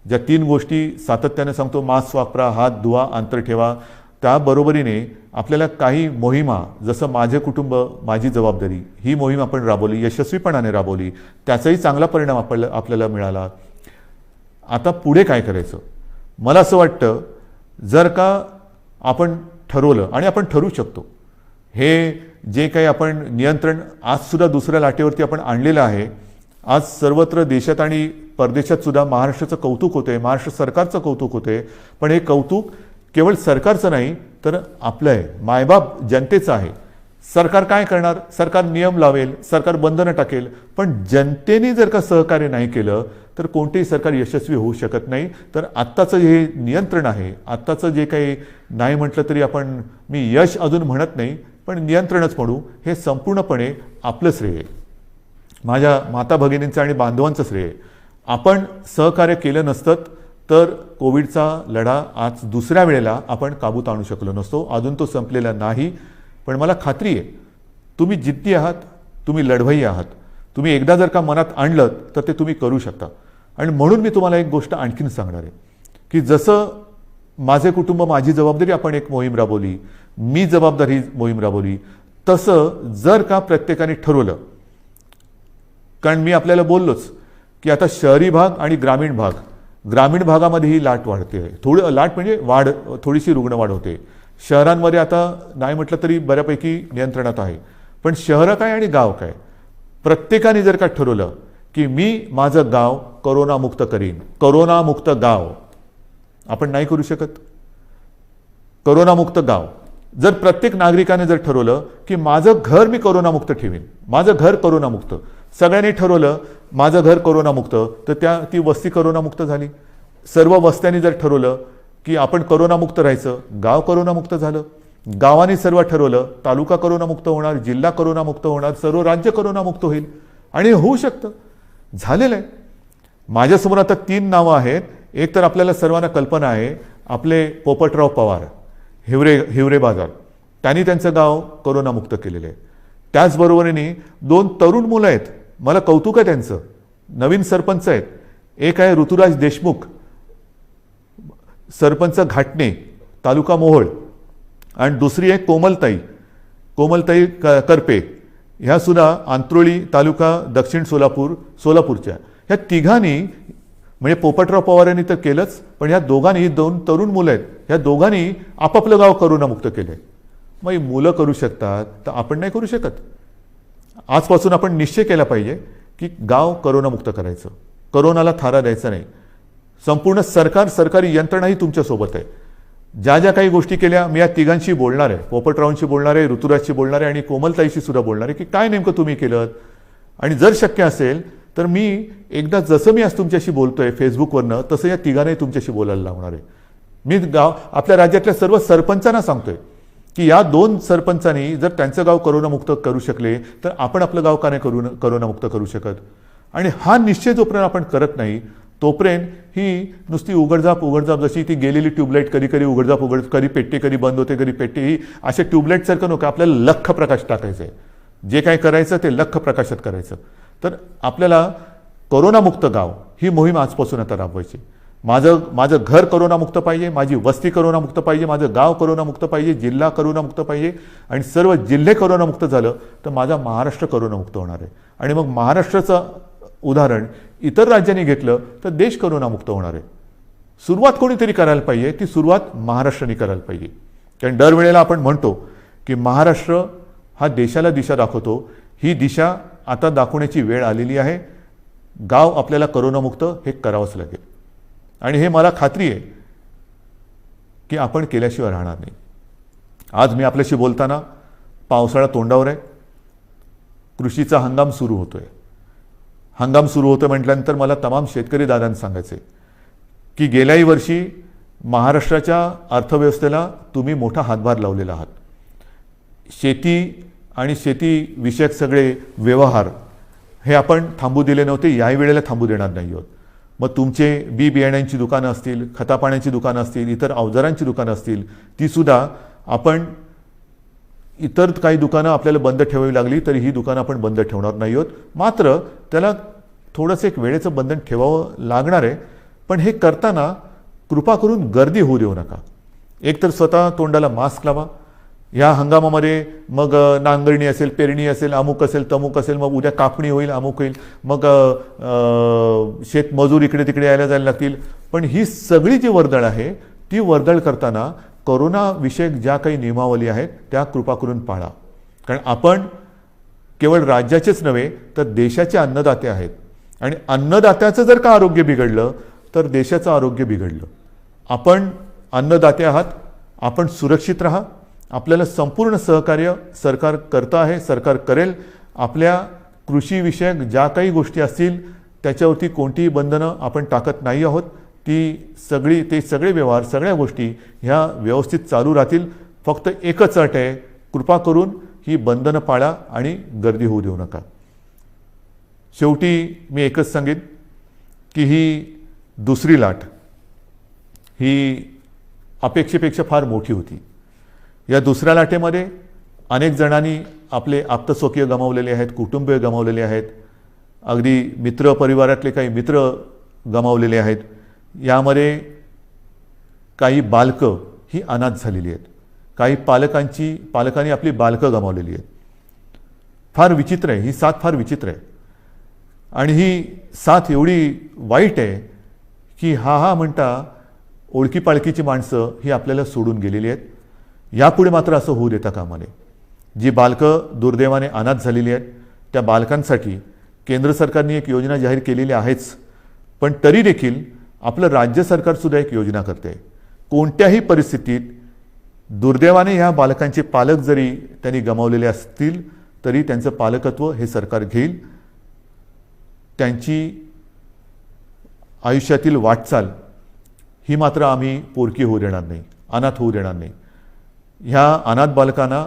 ज्या 3 गोष्टी सातत्याने सांगतो, मास्क वापरा, हात धुवा, अंतर ठेवा, त्याबरोबरीने आपल्याला काही मोहिमा, जसं माझे कुटुंब माझी जबाबदारी, ही मोहीम आपण राबवली, यशस्वीपणाने राबवली, त्याचाही चांगला परिणाम आपल्याला मिळाला. आता पुढे काय करायचं, मला असं वाटतं जर का आपण ठरवलं, आणि आपण ठरवू शकतो, हे जे काही आपण नियंत्रण आजसुद्धा दुसऱ्या लाटेवरती आपण आणलेलं आहे. आज सर्वत्र देशात आणि परदेशात सुद्धा महाराष्ट्राचं कौतुक होते, महाराष्ट्र सरकारचं कौतुक होते. पण हे कौतुक केवळ सरकारचं नाही तर आपलं आहे, मायबाप जनतेचं आहे. सरकार काय करणार, सरकार नियम लावेल, सरकार बंधनं टाकेल, पण जनतेने जर का सहकार्य नाही केलं तर कोणतेही सरकार यशस्वी होऊ शकत नाही. तर आत्ताचं हे नियंत्रण आहे, आत्ताचं जे काही नाही म्हटलं तरी आपण, मी यश अजून म्हणत नाही पण नियंत्रणच म्हणू, हे संपूर्णपणे आपलं श्रेय आहे, माझ्या माता भगिनींचं आणि बांधवांचं श्रेय आहे. आपण सहकार्य केलं नसतं तर कोविडचा लढा आज दुसऱ्या वेळेला आपण काबूत आणू शकलो नसतो. अजून तो संपलेला नाही, पण मला खात्री आहे तुम्ही जिद्दी आहात, तुम्ही लढवय्ये आहात. तुम्ही एकदा जर का मनात आणलं तर ते तुम्ही करू शकता. आणि म्हणून मी तुम्हाला एक गोष्ट आणखीन सांगणार आहे की जसं माझे कुटुंब माझी जबाबदारी आपण एक मोहीम राबवली, मी जबाबदारी मोहीम राबवली, तसं जर का प्रत्येकाने ठरवलं, कारण मी आपल्याला बोललोच की आता शहरी भाग आणि ग्रामीण भागामध्ये ही लाट वाढते आहे. थोडं लाट म्हणजे थोडीशी रुग्ण वाढ होते. शहरांमध्ये आता नाही म्हटलं तरी बऱ्यापैकी नियंत्रणात आहे. पण शहरं काय आणि गाव काय, प्रत्येकाने जर का ठरवलं की मी माझं गाव करोनामुक्त करीन, करोनामुक्त गाव आपण नाही करू शकत. करोनामुक्त गाव जर प्रत्येक नागरिकाने जर ठरवलं की माझं घर मी करोनामुक्त ठेवीन, माझं घर करोनामुक्त, सगळ्यांनी ठरवलं माझं घर करोनामुक्त, तर ती वस्ती करोनामुक्त झाली. सर्व वस्त्यांनी जर ठरवलं की आपण करोनामुक्त राहायचं, गाव करोनामुक्त झालं. गावाने सर्व ठरवलं तालुका करोनामुक्त होणार, जिल्हा करोनामुक्त होणार, सर्व राज्य करोनामुक्त होईल. आणि होऊ शकतं, झालेलं आहे. माझ्यासमोर आता 3 नावं आहेत. एक तर आपल्याला सर्वांना कल्पना आहे, आपले पोपटराव पवार, हिवरे बाजार, त्यांनी त्यांचं गाव करोनामुक्त केलेलं आहे. त्याचबरोबरीने 2 तरुण मुलं आहेत, मला कौतुक आहे त्यांचं, नवीन सरपंच आहेत. एक आहे ऋतुराज देशमुख, सरपंच घाटणे, तालुका मोहोळ, आणि दुसरी आहे कोमलताई करपे, ह्या सुद्धा आंत्रोळी तालुका दक्षिण सोलापूरच्या. ह्या तिघांनी म्हणजे पोपटराव पवारांनी तर केलंच, पण ह्या दोघांनी 2 तरुण मुलं आहेत, ह्या दोघांनी आपापलं गाव करोनामुक्त केलंय. मग मुलं करू शकतात तर आपण नाही करू शकत. आजपासून आपण निश्चय केला पाहिजे की गाव करोनामुक्त करायचं, करोनाला थारा द्यायचा नाही. संपूर्ण सरकारी यंत्रणाही तुमच्यासोबत आहे. ज्या ज्या काही गोष्टी केल्या मी या तिघांशी बोलणार आहे, पोपटरावांशी बोलणार आहे, ऋतुराजशी बोलणार आहे आणि कोमलताईशी सुद्धा बोलणार आहे की काय नेमकं तुम्ही केलं. आणि जर शक्य असेल तर मी एकदा जसं मी आज तुमच्याशी बोलतोय फेसबुकवरनं, तसं या तिघांनाही तुमच्याशी बोलायला लावणार आहे. मी आपल्या राज्यातल्या सर्व सरपंचांना सांगतोय की या 2 सरपंचांनी जर त्यांचं गाव करोनामुक्त करू शकले तर आपण आपलं गाव का नाही करोनामुक्त करू शकत. आणि हा निश्चय जोपर्यंत आपण करत नाही तोपर्यंत ही नुसती उघडझाप जशी ती गेलेली ट्यूबलाईट, कधी उघडझाप कधी पेटते, कधी बंद होते, कधी पेटते, ही अशा ट्यूबलाईटसारखं नको. आपल्याला लख्ख प्रकाश टाकायचं आहे. जे काय करायचं ते लख्ख प्रकाशात करायचं. तर आपल्याला करोनामुक्त गाव ही मोहीम आजपासून आता राबवायची. माझं घर करोनामुक्त पाहिजे, माझी वस्ती करोनामुक्त पाहिजे, माझं गाव करोनामुक्त पाहिजे, जिल्हा करोनामुक्त पाहिजे. आणि सर्व जिल्हे करोनामुक्त झालं तर माझा महाराष्ट्र करोनामुक्त होणार आहे. आणि मग महाराष्ट्राचं उदाहरण इतर राज्यांनी घेतलं तर देश करोनामुक्त होणार आहे. सुरुवात कोणीतरी करायला पाहिजे, ती सुरुवात महाराष्ट्राने करायला पाहिजे. कारण दरवेळेला आपण म्हणतो की महाराष्ट्र हा देशाला दिशा दाखवतो. ही दिशा आता दाखवण्याची वेळ आलेली आहे. गाव आपल्याला करोनामुक्त हे करावंच लागेल. आणि हे मला खात्री आहे की आपण केल्याशिवाय राहणार नाही. आज मी आपल्याशी बोलताना पावसाळा तोंडावर आहे, कृषीचा हंगाम सुरू होतोय. हंगाम सुरू होतं म्हटल्यानंतर मला तमाम शेतकरी दादांना सांगायचे की गेल्याही वर्षी महाराष्ट्राच्या अर्थव्यवस्थेला तुम्ही मोठा हातभार लावलेला आहात. शेती आणि शेतीविषयक सगळे व्यवहार हे आपण थांबू दिले नव्हते, याही वेळेला थांबू देणार नाही आहोत. मग तुमचे बियाण्यांची दुकानं असतील, खतापाण्याची दुकानं असतील, इतर अवजारांची दुकानं असतील, तीसुद्धा आपण इतर काही दुकानं आपल्याला बंद ठेवावी लागली तरी ही दुकानं आपण बंद ठेवणार नाही आहोत. मात्र त्याला थोडंसं एक वेळेचं बंधन ठेवावं लागणार आहे. पण हे करताना कृपा करून गर्दी होऊ देऊ नका. एकतर स्वतः तोंडाला मास्क लावा. ह्या हंगामामध्ये मग नांगरणी असेल, पेरणी असेल, अमुक असेल, तमुक असेल, मग उद्या कापणी होईल, अमुक होईल, मग शेतमजूर इकडे तिकडे यायला जायला लागतील. पण ही सगळी जी वर्दळ आहे ती वर्दळ करताना करोनाविषयक ज्या काही नियमावली आहेत त्या कृपा करून पाळा. कारण आपण केवळ राज्याचेच नव्हे तर देशाचे अन्नदाते आहेत. आणि अन्नदात्याचं जर का आरोग्य बिघडलं तर देशाचं आरोग्य बिघडलं. आपण अन्नदाते आहात, आपण सुरक्षित राहा. आपल्याला संपूर्ण सहकार्य सरकार करतं आहे, सरकार करेल. आपल्या कृषीविषयक ज्या काही गोष्टी असतील त्याच्यावरती कोणतीही बंधनं आपण टाकत नाही आहोत. ते सगळे व्यवहार, सगळ्या गोष्टी ह्या व्यवस्थित चालू राहतील. फक्त एकच अट आहे, कृपा करून ही बंधनं पाळा आणि गर्दी होऊ देऊ नका. शेवटी मी एकच सांगेन की ही दुसरी लाट ही अपेक्षेपेक्षा फार मोठी होती. या दुसऱ्या लाटेमध्ये अनेक जणांनी आपले आप्तस्वकीय गमावलेले आहेत, कुटुंबीय गमावलेले आहेत, अगदी मित्र परिवारातले काही मित्र गमावलेले आहेत. यामध्ये काही बालकं ही अनाथ झालेली आहेत, काही पालकांनी आपली बालकं गमावलेली आहेत. फार विचित्र आहे, ही साथ फार विचित्र आहे. आणि ही साथ एवढी वाईट आहे की हा म्हणता ओळखीपाळखीची माणसं ही आपल्याला सोडून गेलेली आहेत. यापुढे मात्र असं होऊ देता कामा नये. जी बालकं दुर्दैवाने अनाथ झालेली आहेत त्या बालकांसाठी केंद्र सरकारने एक योजना जाहीर केलेली आहेच, पण तरी देखील आपलं राज्य सरकारसुद्धा एक योजना करते आहे. कोणत्याही परिस्थितीत दुर्दैवाने ह्या बालकांचे पालक जरी त्यांनी गमावलेले असतील तरी त्यांचं पालकत्व हे सरकार घेईल. त्यांची आयुष्यातील वाटचाल ही मात्र आम्ही पोरकी होऊ देणार नाही, अनाथ होऊ देणार नाही. ह्या अनाथ बालकांना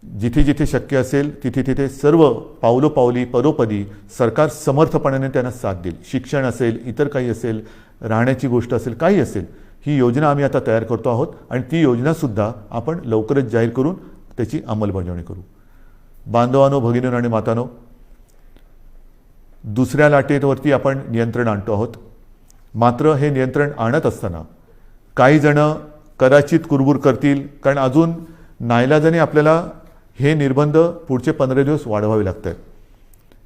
जिथे जिथे शक्य असेल तिथे तिथे सर्व पावलोपावली पदोपदी सरकार समर्थपणाने त्यांना साथ देईल. शिक्षण असेल, इतर काही असेल, राहण्याची गोष्ट असेल, काही असेल, ही योजना आम्ही आता तयार करतो आहोत आणि ती योजनासुद्धा आपण लवकरच जाहीर करून त्याची अंमलबजावणी करू. बांधवांनो, भगिनींनो आणि मातांनो, दुसऱ्या लाटेवरती आपण नियंत्रण आणतो आहोत. मात्र हे नियंत्रण आणत असताना काही जण कदाचित कुरबुर करतील, कारण अजून नाईलाजाने आपल्याला हे निर्बंध पुढचे 15 दिवस वाढवावे लागत आहेत.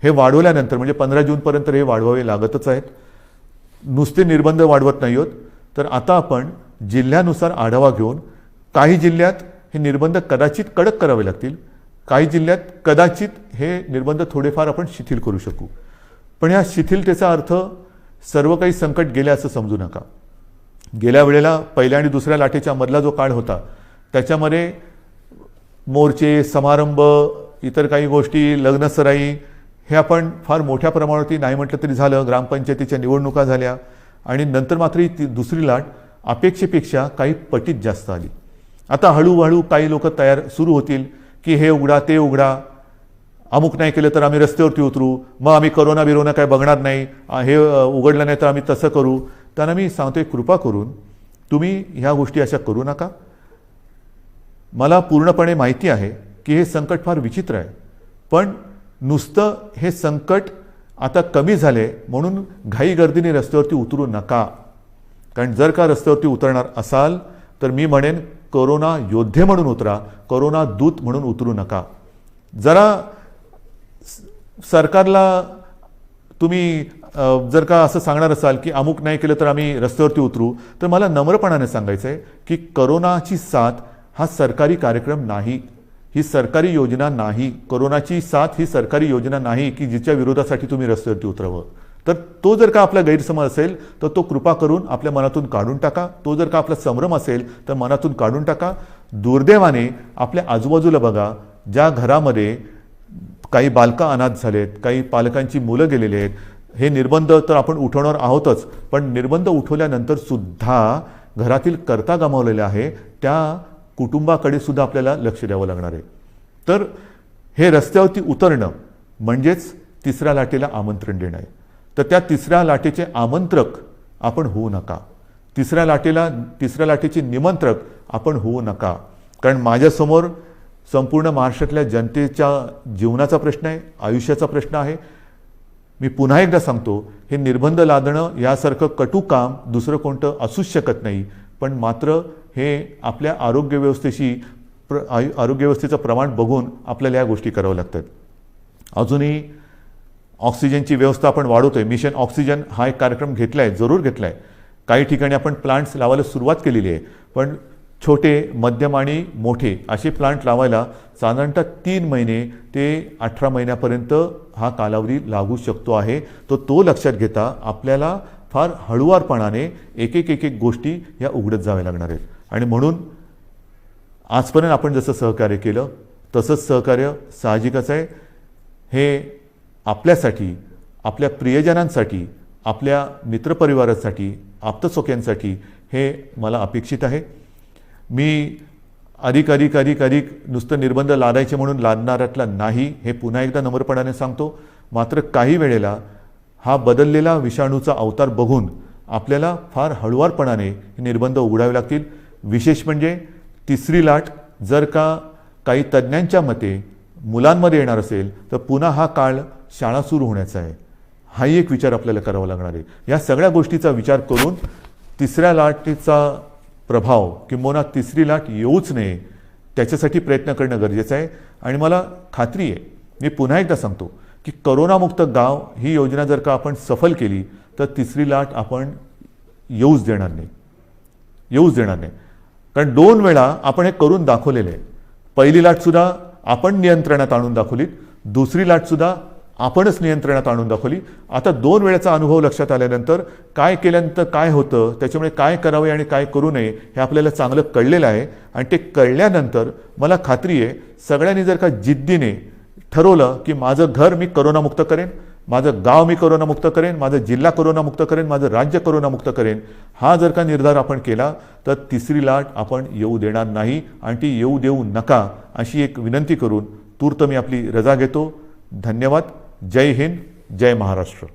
हे वाढवल्यानंतर म्हणजे 15 जूनपर्यंत हे वाढवावे लागतच आहेत. नुसते निर्बंध वाढवत नाही आहोत, तर आता आपण जिल्ह्यानुसार आढावा घेऊन काही जिल्ह्यात हे निर्बंध कदाचित कडक करावे लागतील, काही जिल्ह्यात कदाचित हे निर्बंध थोडेफार आपण शिथिल करू शकू. पण या शिथिलतेचा अर्थ सर्व काही संकट गेले असं समजू नका. गेल्या वेळेला पहिल्या आणि दुसऱ्या लाटेच्या मधला जो काळ होता त्याच्यामध्ये मोर्चे, समारंभ, इतर काही गोष्टी, लग्नसराई हे आपण फार मोठ्या प्रमाणावरती नाही म्हटलं तरी झालं. ग्रामपंचायतीच्या निवडणुका झाल्या आणि नंतर मात्र ही दुसरी लाट अपेक्षेपेक्षा काही पटीत जास्त आली. आता हळूहळू काही लोक तयार सुरू होतील की हे उघडा, ते उघडा, अमुक नाही केलं तर आम्ही रस्त्यावरती उतरू, मग आम्ही करोना काय बघणार नाही, हे उघडलं नाही तर आम्ही तसं करू. त्यांना मी सांगतोय, कृपा करून तुम्ही ह्या गोष्टी अशा करू नका. मला पूर्णपणे माहिती आहे की हे संकट फार विचित्र आहे, पण नुसतं हे संकट आता कमी झाले म्हणून घाईगर्दीने रस्त्यावरती उतरू नका. कारण जर का रस्त्यावरती उतरणार असाल तर मी म्हणेन कोरोना योद्धे म्हणून उतरा, कोरोना दूत म्हणून उतरू नका. जरा सरकारला तुम्ही जर का असं सांगणार असाल की अमुक नाही केलं तर आम्ही रस्त्यावरती उतरू, तर मला नम्रपणाने सांगायचं आहे की कोरोनाची साथ हा सरकारी कार्यक्रम नाही, ही सरकारी योजना नाही. कोरोनाची साथ ही सरकारी योजना नाही की जिच्या विरोधासाठी तुम्ही रस्त्यावरती उतरावं. तर तो जर का आपला गैरसमज असेल तर तो कृपा करून आपल्या मनातून काढून टाका. तो जर का आपला संभ्रम असेल तर मनातून काढून टाका. दुर्दैवाने आपल्या आजूबाजूला बघा, ज्या घरामध्ये काही बालकं अनाथ झालेत, काही पालकांची मुलं गेलेली आहेत, हे निर्बंध तर आपण उठवणार आहोतच, पण निर्बंध उठवल्यानंतर सुद्धा घरातील कर्ता गमावलेले आहे त्या कुटुंबाकडे सुद्धा आपल्याला लक्ष द्यावं लागणार आहे. तर हे रस्त्यावरती उतरणं म्हणजेच तिसऱ्या लाटेला आमंत्रण देणं आहे. तर त्या तिसऱ्या लाटेचे आमंत्रक आपण होऊ नका. तिसऱ्या लाटेचे निमंत्रक आपण होऊ नका. कारण माझ्यासमोर संपूर्ण महाराष्ट्रातल्या जनतेच्या जीवनाचा प्रश्न आहे, आयुष्याचा प्रश्न आहे. मी पुन्हा एकदा सांगतो, हे निर्बंध लादणं यासारखं कटू काम दुसरं कोणतं असूच शकत नाही. पण मात्र हे आपल्या आरोग्य व्यवस्थेचं प्रमाण बघून आपल्याला या गोष्टी कराव्या लागतात. अजूनही ऑक्सिजनची व्यवस्था आपण वाढवतोय. मिशन ऑक्सिजन हा एक कार्यक्रम घेतला आहे, जरूर घेतला आहे. काही ठिकाणी आपण प्लांट्स लावायला सुरुवात केलेली आहे, पण छोटे, मध्यम आणि मोठे असे प्लांट लावायला साधारणतः 3 महिने ते 18 महिन्यापर्यंत हा कालावधी लागू शकतो आहे. तो लक्षात घेता आपल्याला फार हळुवारपणाने एक एक गोष्टी या उघडत जाव्या लागणार आहेत. आणि म्हणून आजपर्यंत आपण जसं सहकार्य केलं तसंच सहकार्य साहजिकच आहे. हे आपल्यासाठी, आपल्या प्रियजनांसाठी, आपल्या मित्रपरिवारासाठी, आप्तसोख्यांसाठी हे मला अपेक्षित आहे. मी अधिक नुसतं निर्बंध लादायचे म्हणून लादणाऱ्यातला नाही, हे पुन्हा एकदा नम्रपणाने सांगतो. मात्र काही वेळेला हा बदललेला विषाणूचा अवतार बघून आपल्याला फार हळुवारपणाने हे निर्बंध उघडावे लागतील. विशेष म्हणजे तिसरी लाट जर का काही तज्ज्ञांच्या मते मुलांमध्ये येणार असेल तर पुन्हा हा काळ शाळा सुरू होण्याचा आहे. हाही एक विचार आपल्याला करावा लागणार आहे. या सगळ्या गोष्टीचा विचार करून तिसऱ्या लाटेचा प्रभाव किंबहुना तिसरी लाट येऊच नये त्याच्यासाठी प्रयत्न करणं गरजेचं आहे. आणि मला खात्री आहे, मी पुन्हा एकदा सांगतो की करोनामुक्त गाव ही योजना जर का आपण सफल केली तर तिसरी लाट आपण येऊच देणार नाही. कारण 2 वेळा आपण हे करून दाखवलेलं आहे. पहिली लाटसुद्धा आपण नियंत्रणात आणून दाखवली, दुसरी लाटसुद्धा आपणच नियंत्रणात आणून दाखवली. आता 2 वेळेचा अनुभव लक्षात आल्यानंतर काय केल्यानंतर काय होतं, त्याच्यामुळे काय करावे आणि काय करू नये हे आपल्याला चांगलं कळलेलं आहे. आणि ते कळल्यानंतर मला खात्री आहे सगळ्यांनी जर का जिद्दीने ठरवलं की माझं घर मी करोनामुक्त करेन, माझं गाव मी करोनामुक्त करेन, माझं जिल्हा करोनामुक्त करेन, माझं राज्य करोनामुक्त करेन, हा जर का निर्धार आपण केला तर तिसरी लाट आपण येऊ देणार नाही आणि ती येऊ देऊ नका अशी एक विनंती करून तूर्त मी आपली रजा घेतो. धन्यवाद. जय हिंद, जय महाराष्ट्र.